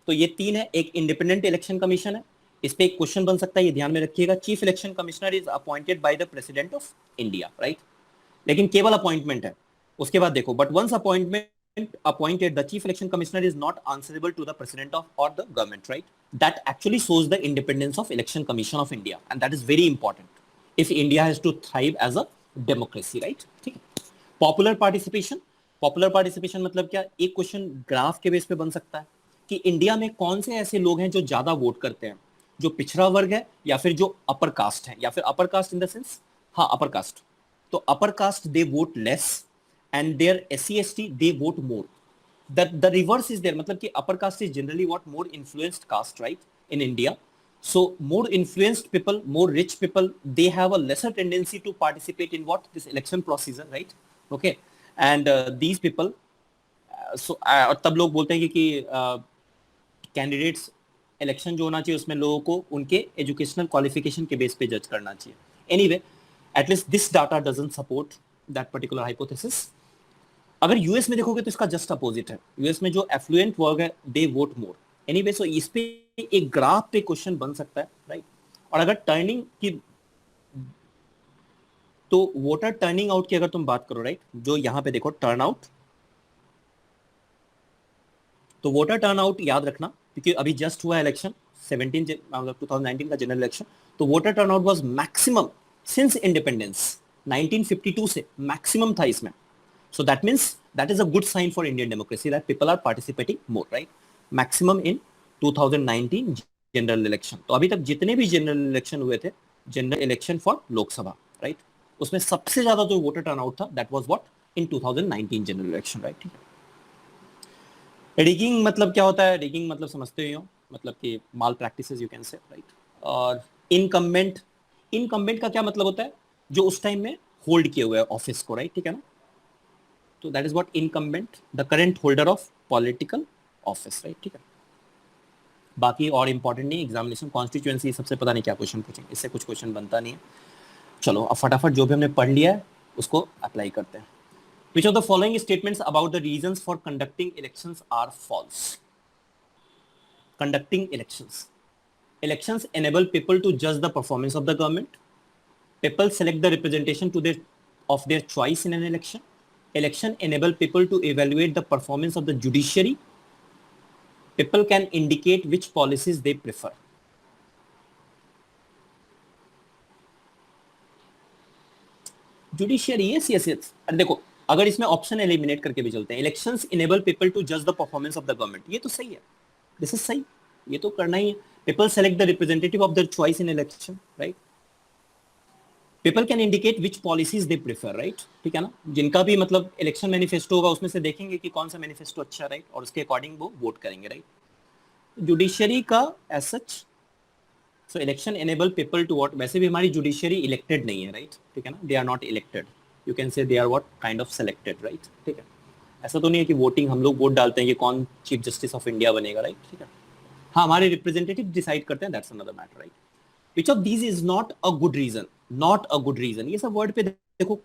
Speaker 1: तो ये 3 है। एक इंडिपेंडेंट इलेक्शन कमीशन है, इस पे एक क्वेश्चन बन सकता है, ये ध्यान में रखिएगा। Chief election commissioner is appointed by the president of India, right, लेकिन केवल अपॉइंटमेंट है। उसके बाद देखो, but once appointment appointed, the chief election commissioner is not answerable to the president of or the government, right? That actually shows the independence of election commission of India, and that is very important if India has to thrive as a democracy, right? ठीक है। Popular participation, popular participation मतलब क्या, एक question graph के base पे बन सकता है कि इंडिया में कौन से ऐसे लोग हैं जो ज्यादा वोट करते हैं, जो पिछड़ा वर्ग है या फिर जो अपर कास्ट है, या फिर upper caste in the sense, हाँ अपर कास्ट, तो upper caste they vote less and their SC/ST they vote more. The reverse is there, मतलब कि upper caste is generally what more influenced caste, right, in India. So more influenced people, more rich people, they have a lesser tendency to participate in what this election procedure, right? Okay, and these people, और तब लोग बोलते हैं कि candidates election जो होना चाहिए उसमें लोगों को उनके एजुकेशनल क्वालिफिकेशन के बेस पे जज करना चाहिए। Anyway, at least this data doesn't support that particular hypothesis. अगर यूएस में देखोगे तो इसका जस्ट अपोजिट है, यूएस में जो एफ्लुएंट वर्ग है दे वोट मोर। एनीवे, सो इस पे एक ग्राफ पे क्वेश्चन बन सकता है, राइट। और अगर टर्निंग की, तो वोटर टर्निंग आउट की अगर तुम बात करो, राइट, जो यहां पे देखो टर्न आउट, तो वोटर टर्न आउट याद रखना क्योंकि अभी जस्ट हुआ इलेक्शन 2019 का जनरल इलेक्शन, तो voter turn out was maximum since independence 1952 से मैक्सिमम था इसमें। So that means that is a good sign for Indian democracy that people are participating more, right? Maximum in 2019 general election. तो अभी तक जितने भी general election हुए थे, general election for Lok Sabha, right, उसमें सबसे ज्यादा जो वोटर टर्नआउट था that was what in 2019 general election, right. ठीक है, रिगिंग मतलब क्या होता है? रिगिंग मतलब समझते ही हो, मतलब कि malpractices you can say, right. और इनकम्बेंट, इनकम्बेंट का क्या मतलब होता है? जो उस टाइम में होल्ड किए हुए ऑफिस को, राइट। ठीक है ना, तो that is what incumbent, the current holder of political office, right. ठीक है, बाकी और इंपॉर्टेंट नहीं, एग्जामिनेशन कॉन्स्टिट्यूएंसी सबसे पता नहीं क्या क्वेश्चन पूछेंगे, इससे कुछ क्वेश्चन बनता नहीं है। चलो अब फटाफट जो भी हमने पढ़ लिया है उसको अप्लाई करते हैं। Which of the following statements about the reasons for conducting elections are false? Conducting elections. Elections enable people to judge the performance of the government. People select the representation of their choice in an election. Election enable people to evaluate the performance of the judiciary. People can indicate which policies they prefer. Judiciary, yes yes yes. अरे देखो, अगर इसमें option eliminate करके भी चलते हैं, elections enable people to जज the performance of the government, ये तो सही है, दिस इज सही, ये तो करना ही है। People select the representative of their choice in election, right. People can indicate which policies they prefer, right. ठीक है ना, जिनका भी मतलब इलेक्शन मैनिफेस्टो होगा उसमें से देखेंगे कि कौन सा मैनिफेस्टो अच्छा, राइट, और उसके अकॉर्डिंग वो वोट करेंगे, राइट। जुडिशियरी का as such, so election enable people to vote, वैसे भी हमारी जुडिशियरी इलेक्टेड नहीं है, राइट। ठीक है ना, they are not elected, you can say they are what kind of selected, right. ठीक है, ऐसा तो नहीं है कि वोटिंग हम लोग वोट डालते हैं कि कौन चीफ जस्टिस ऑफ इंडिया बनेगा, राइट। ठीक है, हाँ, हमारे रिप्रेजेंटेटिव डिसाइड करते हैं, that's another matter, right. Which of these is not a good reason, not a good reason, ये सब वर्ड पे देखो।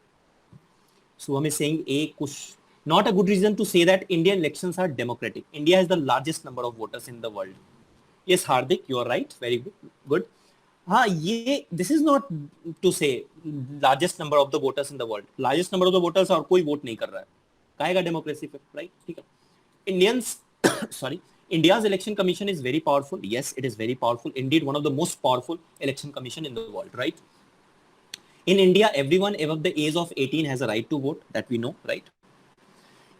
Speaker 1: सो हमें सेइंग ए कुछ, not a good reason to say that Indian elections are democratic. India has the largest number of voters in the world. Yes, Hardik, you are right. Very good. Good. हाँ, ये this is not to say largest number of the voters in the world. Largest number of the voters और कोई vote नहीं कर रहा है, कहेगा democracy पे, राइट। ठीक है, Indians, sorry, India's election commission is very powerful. Yes, it is very powerful. Indeed, one of the most powerful election commission in the world, right? In India, everyone above the age of 18 has a right to vote. That we know, right?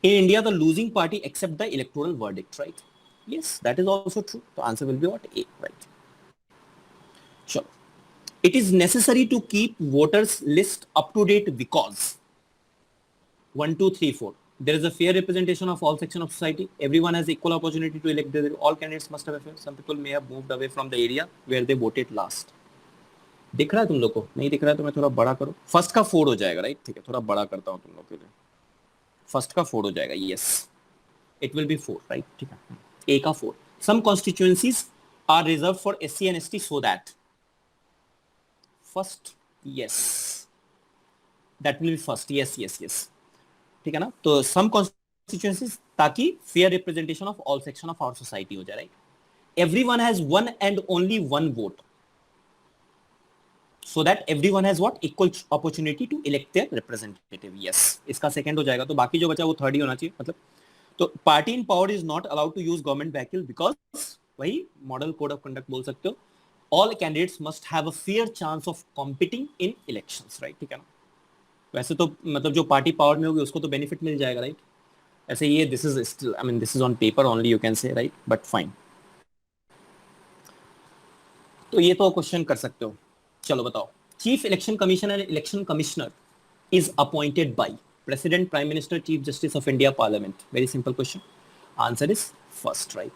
Speaker 1: In India, the losing party accept the electoral verdict, right? Yes, that is also true. The answer will be what? A, right? Sure. It is necessary to keep voters list up to date because 1, 2, 3, 4. There is a fair representation of all sections of society. Everyone has equal opportunity to elect. All candidates must have a fair. Some people may have moved away from the area where they voted last. दिख रहा है तुम लोग को? नहीं दिख रहा है तो मैं थोड़ा बड़ा करूं। फर्स्ट का 4 हो जाएगा, राइट। ठीक है, थोड़ा बड़ा करता हूं तुम लोग के लिए। फर्स्ट का 4 हो जाएगा, yes, it will be 4, right. ठीक है, ए का 4। Some constituencies are reserve for SC and ST so that first, yes, that will be first, yes yes yes. ठीक है ना, तो सम कॉन्स्टिट्यूएंसीज, ताकि fair representation of all section of our society हो जाए, राइट। Everyone has one and only one vote, so that everyone has what equal opportunity to elect their representative, yes, इसका second हो जाएगा। तो बाकी जो बचा वो थर्ड ही होना चाहिए, मतलब। तो party in power is not allowed to use government vehicle because, वही मॉडल कोड ऑफ कंडक्ट बोल सकते हो, all candidates must have a fair chance of competing in elections, right. ठीक है ना, वैसे तो मतलब जो पार्टी पावर में होगी उसको तो बेनिफिट मिल जाएगा, राइट। ऐसे ये this is still, I mean this is on paper only, you can say, right, but fine. तो ये तो क्वेश्चन कर सकते हो। चलो बताओ, chief election commission and election commissioner is appointed by President, Prime Minister, Chief Justice of India, Parliament? Very simple question. Answer is first, right?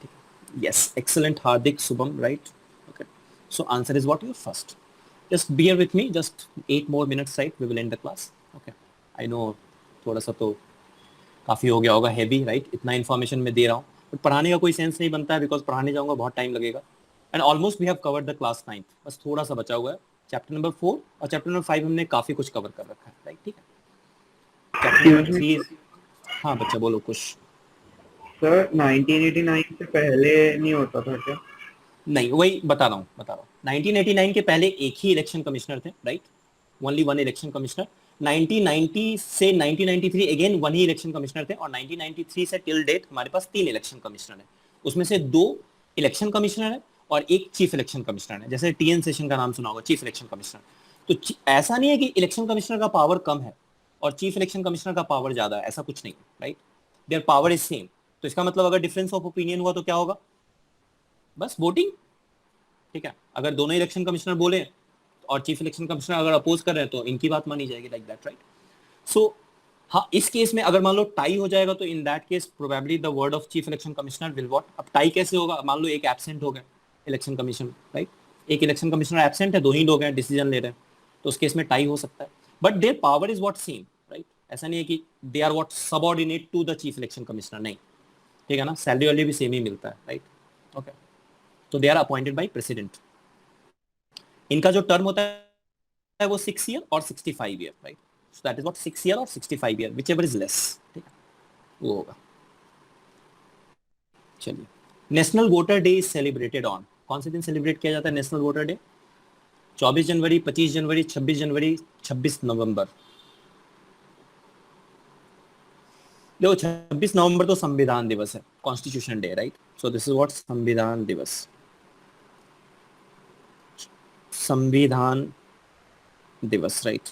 Speaker 1: Yes, excellent, Hardik, Subham, right? Okay. So answer is what? Your first. Just bear with me. Just 8 more minutes, right? We will end the class. Okay. I know थोड़ा सा तो काफी हो गया होगा, heavy, right. इतना information मैं दे रहा हूँ, बट पढ़ाने का कोई सेंस नहीं बनता है बिकॉज पढ़ाने जाऊंगा बहुत टाइम लगेगा। And almost we have covered the class 9, बस थोड़ा सा बचा हुआ है। चैप्टर नंबर 4 और चैप्टर नंबर 5 हमने काफी कुछ कवर कर रखा है, राइट। ठीक है, चैप्टर नंबर 3, हाँ बच्चा बोलो कुछ।
Speaker 2: सर 1989 से पहले नहीं होता था क्या?
Speaker 1: नहीं, वही बता रहा हूँ। 1989 के पहले एक ही इलेक्शन कमिश्नर थे, right, only one election commissioner. 1990 से 1993 अगेन वन ही इलेक्शन कमिश्नर थे, और 1993 से टिल डेट हमारे पास 3 इलेक्शन कमिश्नर है। उसमें से 2 इलेक्शन कमिश्नर है और एक चीफ इलेक्शन कमिश्नर है। जैसे टीएन सेशन का नाम सुना होगा, चीफ इलेक्शन कमिश्नर। तो ऐसा नहीं है कि इलेक्शन कमिश्नर का पावर कम है और चीफ इलेक्शन कमिश्नर का पावर ज्यादा है, ऐसा कुछ नहीं, right. There power is same. तो इसका मतलब अगर डिफरेंस ऑफ ओपिनियन हुआ तो क्या होगा? बस वोटिंग। ठीक है, अगर दोनों इलेक्शन कमिश्नर बोले और चीफ इलेक्शन कमिश्नर अगर अपोज कर रहे हैं तो इनकी बात मानी जाएगी, लाइक दैट, राइट? सो हाँ, इस केस में अगर मान लो टाई हो जाएगा तो इन that case probably the word of chief election commissioner will what. अब टाई कैसे होगा? मान लो एक एब्सेंट हो गया इलेक्शन कमीशन, राइट? एक इलेक्शन कमिश्नर एब्सेंट है, दो ही लोग हैं डिसीजन ले रहे हैं, तो उस केस में टाई हो सकता है, but their power is what same, right? ऐसा नहीं है कि they are what subordinate to the chief election commissioner, नहीं, ठीक है ना? सैलरी वाली भी सेम ही मिलता है, राइट? ओके, तो they are appointed by president. इनका जो टर्म होता है वो 6 ईयर और 65 year, right? So that is what 6 year और 65 ईयर, व्हिचएवर इज लेस, ठीक है, वो होगा। चलिए, national voter day is celebrated on, कौन से दिन सेलिब्रेट किया जाता है नेशनल वोटर डे? 24 जनवरी, 25 जनवरी, 26 जनवरी, 26 नवंबर। देखो 26 नवंबर तो संविधान दिवस है, constitution day, right? So this is what संविधान दिवस, संविधान दिवस, right?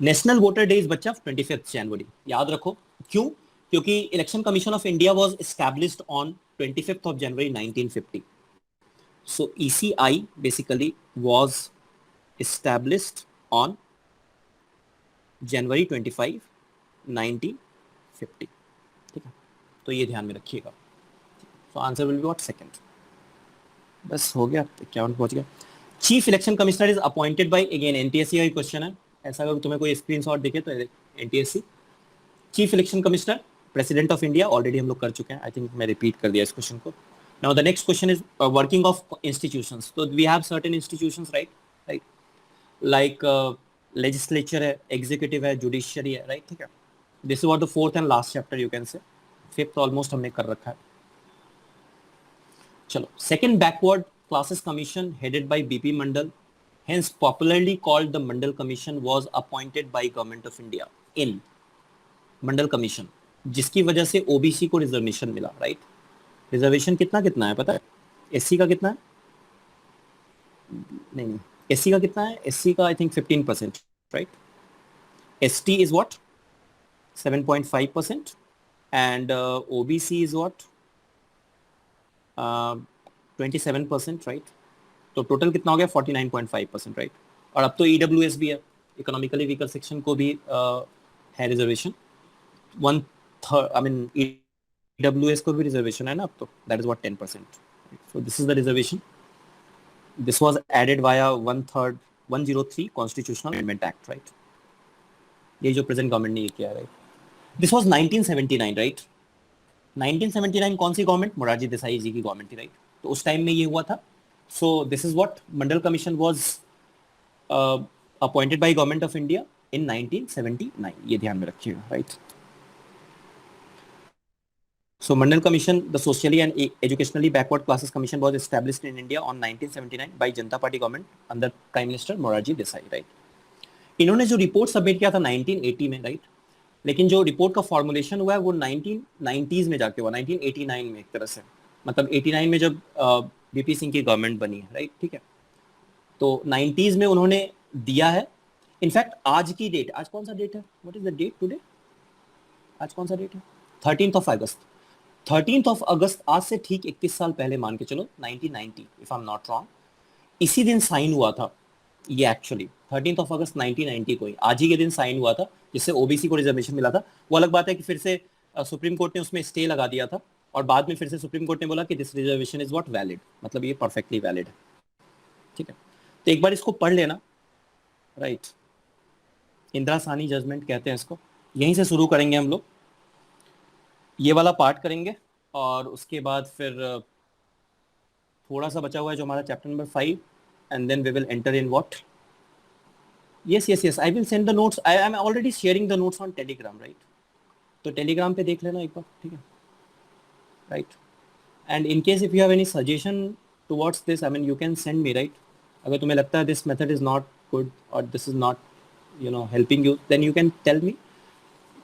Speaker 1: National voter day is बच्चा 25 जनवरी, याद रखो। क्यों? क्योंकि election commission of India was established on 25 of January 1950। So ECI basically was established on January 25, 1950, ठीक है? तो ये ध्यान में रखिएगा। तो answer will be what second. बस हो गया, 51 पहुंच गया। Chief election commissioner is appointed bye, again NTSC का ही क्वेश्चन है, ऐसा अगर तुम्हें कोई स्क्रीनशॉट दिखे तो NTSC. Chief election commissioner president of India, already हम लोग कर चुके हैं, आई थिंक मैं रिपीट कर दिया इस क्वेश्चन को। Now the next question is working of institutions. तो we have certain institutions, right? Like legislature है, एग्जीक्यूटिव है, जुडिशियरी है, राइट? ठीक है, this is what the fourth and last chapter you can say, fifth almost हमने कर रखा है। चलो, second backward classes commission headed by B P Mandal, hence popularly called the Mandal Commission, was appointed by Government of India in Mandal commission, जिसकी वजह से OBC को reservation मिला, राइट? रिजर्वेशन कितना कितना है पता है? एससी का कितना है? नहीं, एससी का कितना है? एससी का I think 15%, right? ST is what 7.5% and OBC is what 27%, right? तो टोटल कितना हो गया? 49.5%, राइट? और अब तो EWS भी है, इकोनॉमिकली वीकर सेक्शन को भी है रिजर्वेशन, 1/3, आई मीन EWS को भी रिजर्वेशन है ना अब तो, that is what 10%। So this is the reservation, this was added via 1/3 103 constitutional amendment act, right? ये जो प्रेजेंट गवर्नमेंट ने ये किया, राइट? This was 1979, right? 1979 कौन सी गवर्नमेंट? मोरारजी देसाई जी की गवर्नमेंट थी, राइट? तो उस टाइम में ये हुआ था। सो this is what Mandal commission was appointed by government of India in 1979, ये ध्यान में रखिएगा, right? So Mandal Commission, the socially and educationally backward classes commission, was established in India on 1979 by Janata Party government under Prime Minister Morarji Desai, right? इन्होंने जो report submit किया था 1980 में, right? लेकिन जो रिपोर्ट का फॉर्मुलेशन हुआ है वो 1990s में जाके हुआ, 1989 में, एक तरह से मतलब 89 में जब बीपी सिंह की गवर्नमेंट बनी है, राइट? ठीक है, तो 90s में उन्होंने दिया है। इनफैक्ट आज की डेट, आज कौन सा डेट है? What is the date today? आज कौन सा डेट है? 13th अगस्त। 13th अगस्त, आज से ठीक 21 साल पहले मान के चलो, 1990 if I am not wrong, इसी दिन साइन हुआ था ये। एक्चुअली 13th अगस्त 1990 को ही, आज ही के दिन साइन हुआ था, जिससे ओबीसी को रिजर्वेशन मिला था। वो अलग बात है कि फिर से सुप्रीम कोर्ट ने उसमें स्टे लगा दिया था, और बाद में फिर से सुप्रीम कोर्ट ने बोला कि this reservation is what valid, मतलब ये परफेक्टली वैलिड है, ठीक है? तो एक बार इसको पढ़ लेना, राइट? इंदिरा साहनी जजमेंट कहते हैं इसको। यहीं से शुरू करेंगे हम लोग, ये वाला पार्ट करेंगे, और उसके बाद फिर थोड़ा सा बचा हुआ है जो हमारा chapter number 5, and then we will enter in what, yes I will send the notes, I am already sharing the notes on Telegram, right? तो टेलीग्राम पे देख लेना एक बार, ठीक है, right? And in case if you have any suggestion towards this, I mean you can send me, right? अगर तुम्हें लगता है this method is not good और this is not helping you, then you can tell me,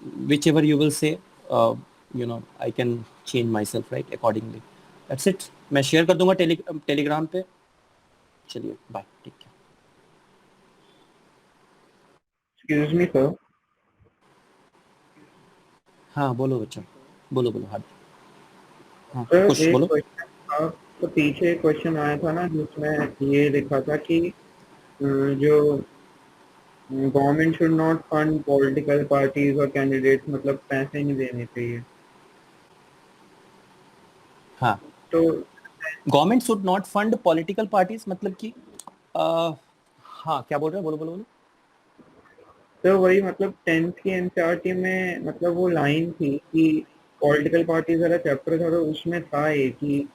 Speaker 1: whichever you will say, I can change myself, right, accordingly. That's it. मैं share कर दूंगा Telegram पे। चलिए बाय, ठीक है।
Speaker 2: Excuse me, sir.
Speaker 1: हाँ बोलो बच्चा, बोलो हाँ
Speaker 2: Sir,
Speaker 1: कुछ
Speaker 2: एक
Speaker 1: बोलो।
Speaker 2: क्वेश्चन था तो पीछे क्वेश्चन आया था ना जिसमें ये लिखा था कि जो government should not fund political parties और कैंडिडेट्स, मतलब पैसे नहीं देने चाहिए।
Speaker 1: हाँ,
Speaker 2: तो
Speaker 1: government should not fund political parties मतलब कि हाँ क्या बोल रहे हैं, बोलो बोलो बोलो।
Speaker 2: तो वही मतलब 10th की एनसीईआरटी में मतलब वो लाइन थी कि पॉलिटिकल पार्टीज वाला चैप्टर था, तो उसमें था ये कि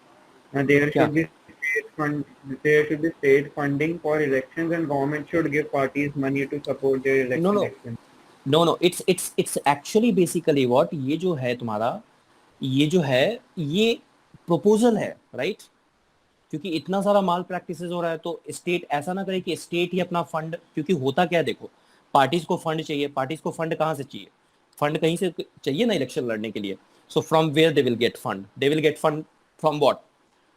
Speaker 2: देयर
Speaker 1: क्या?
Speaker 2: Should be state fund, there should be state funding for elections and government should give parties money to support their
Speaker 1: no no
Speaker 2: election.
Speaker 1: No, it's actually basically what, ये जो है तुम्हारा, ये जो है, ये प्रपोजल है, राइट? क्योंकि इतना सारा माल प्रैक्टिसेस हो रहा है, तो स्टेट ऐसा ना करे कि स्टेट ही अपना फंड, क्योंकि होता क्या है देखो, पार्टीज को फंड चाहिए, पार्टीज को फंड कहाँ से चाहिए? फंड कहीं से चाहिए ना इलेक्शन लड़ने के लिए। So from where they will get fund? They will get fund from what?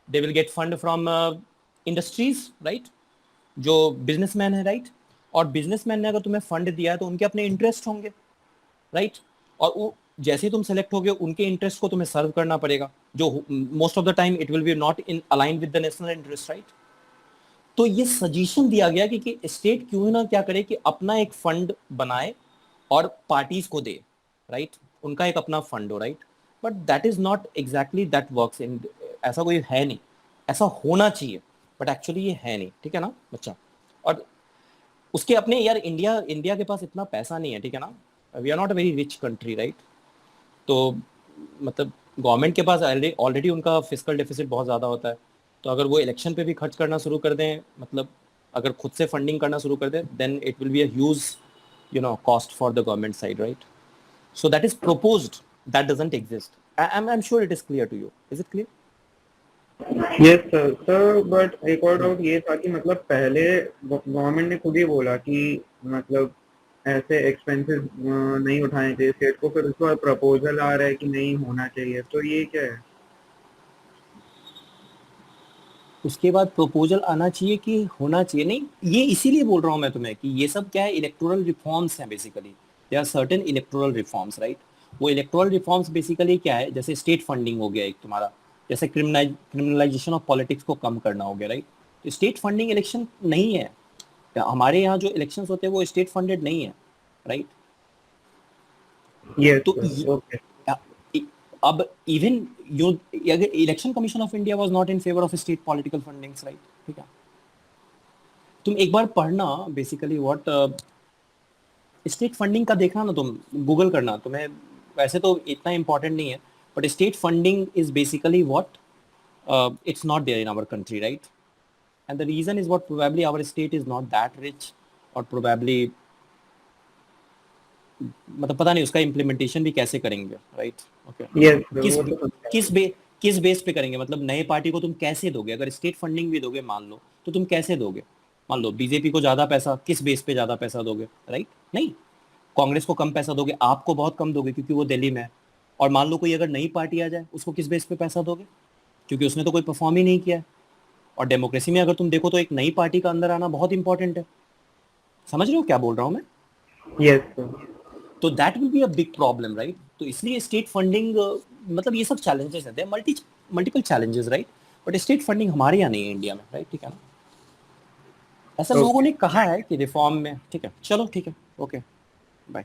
Speaker 1: They will get fund from industries, right? जो बिजनेसमैन है, राइट? और बिजनेसमैन ने अगर तुम्हें फंड दिया है तो उनके अपने इंटरेस्ट होंगे, राइट? और वो जैसे ही तुम सेलेक्ट होगे उनके इंटरेस्ट को तुम्हें सर्व करना पड़ेगा, जो most of the time it will B not in align with the national interest, right? तो ये सजेशन दिया गया कि स्टेट क्यों ना क्या करे कि अपना एक फंड बनाए और पार्टीज को दे, राइट? उनका एक अपना फंड हो, right? But that is not exactly that works in, ऐसा कोई है नहीं। ऐसा होना चाहिए बट एक्चुअली ये है नहीं, ठीक है ना बच्चा? और उसके अपने यार, इंडिया इंडिया के पास इतना पैसा नहीं है, ठीक है ना? We are not a very rich country, right? तो मतलब गवर्नमेंट के पास ऑलरेडी उनका फिस्कल डेफिसिट बहुत ज़्यादा होता है, तो अगर वो इलेक्शन पे भी खर्च करना शुरू कर दें, मतलब अगर खुद से फंडिंग करना शुरू कर दें, then it will be a huge cost for the government side, right? So that is proposed, that doesn't exist. I'm sure it is clear to you. Is it clear?
Speaker 2: Yes sir. Sir but एक और doubt ये था कि मतलब पहले government ने खुद ही बोला कि मतलब ऐसे एक्सपेंसेस नहीं उठाने चाहिए स्टेट को, फिर उसके बाद प्रपोजल आ रहा है कि नहीं होना चाहिए, तो ये क्या है?
Speaker 1: उसके बाद प्रपोजल आना चाहिए कि होना चाहिए? नहीं, ये इसीलिए बोल रहा हूँ मैं तुम्हें कि ये सब क्या है, इलेक्टोरल रिफॉर्म्स हैं basically. They are certain electoral reforms, right? वो इलेक्टोरल रिफॉर्म्स बेसिकली क्या है, जैसे स्टेट फंडिंग हो गया एक तुम्हारा, जैसे क्रिमिनलाइजेशन ऑफ पॉलिटिक्स को कम करना हो गया, राइट? तो स्टेट फंडिंग इलेक्शन नहीं है, हमारे यहाँ जो इलेक्शन होते हैं वो स्टेट फंडेड नहीं है, राइट?
Speaker 2: यस
Speaker 1: तो
Speaker 2: सर, ओके।
Speaker 1: अब इवन यू, अगर election commission of India was not in favour of state political fundings, right? ठीक है, तुम एक बार पढ़ना बेसिकली व्हाट स्टेट फंडिंग का, देखना ना तुम, गूगल करना तुम्हें, वैसे तो इतना इंपॉर्टेंट नहीं है, but state funding is basically what, it's not there in our country, right? And the reason is what, probably our state is not that rich, or probably मतलब पता नहीं उसका इम्प्लीमेंटेशन भी कैसे करेंगे, राइट? ओके,
Speaker 2: यस सर,
Speaker 1: किस
Speaker 2: वो तो समझा।
Speaker 1: किस बे किस बेस पे करेंगे? मतलब नए पार्टी को तुम कैसे दोगे? अगर स्टेट फंडिंग भी दोगे मान लो, तो तुम कैसे दोगे? मान लो बीजेपी को ज्यादा पैसा, किस बेस पे ज्यादा पैसा दोगे, राइट? नहीं, कांग्रेस को कम पैसा दोगे, आपको बहुत कम दोगे क्योंकि वो दिल्ली में है। और मान लो कोई अगर नई पार्टी आ जाए, उसको किस बेस पे पैसा दोगे? क्योंकि उसने तो कोई परफॉर्म ही नहीं किया है। और डेमोक्रेसी में अगर तुम देखो तो एक नई पार्टी का अंदर आना बहुत इंपॉर्टेंट है। समझ रहे हो क्या बोल रहा हूँ मैं?
Speaker 2: Yes sir.
Speaker 1: तो that will be a big problem, right? तो इसलिए स्टेट फंडिंग, मतलब ये सब चैलेंजेस हैं, multiple challenges, right? But state funding हमारे यहाँ नहीं है इंडिया में, राइट? ठीक है ना? ऐसा लोगों
Speaker 2: ओके।
Speaker 1: ने कहा है कि रिफॉर्म में, ठीक है, चलो ठीक है, ओके, बाय।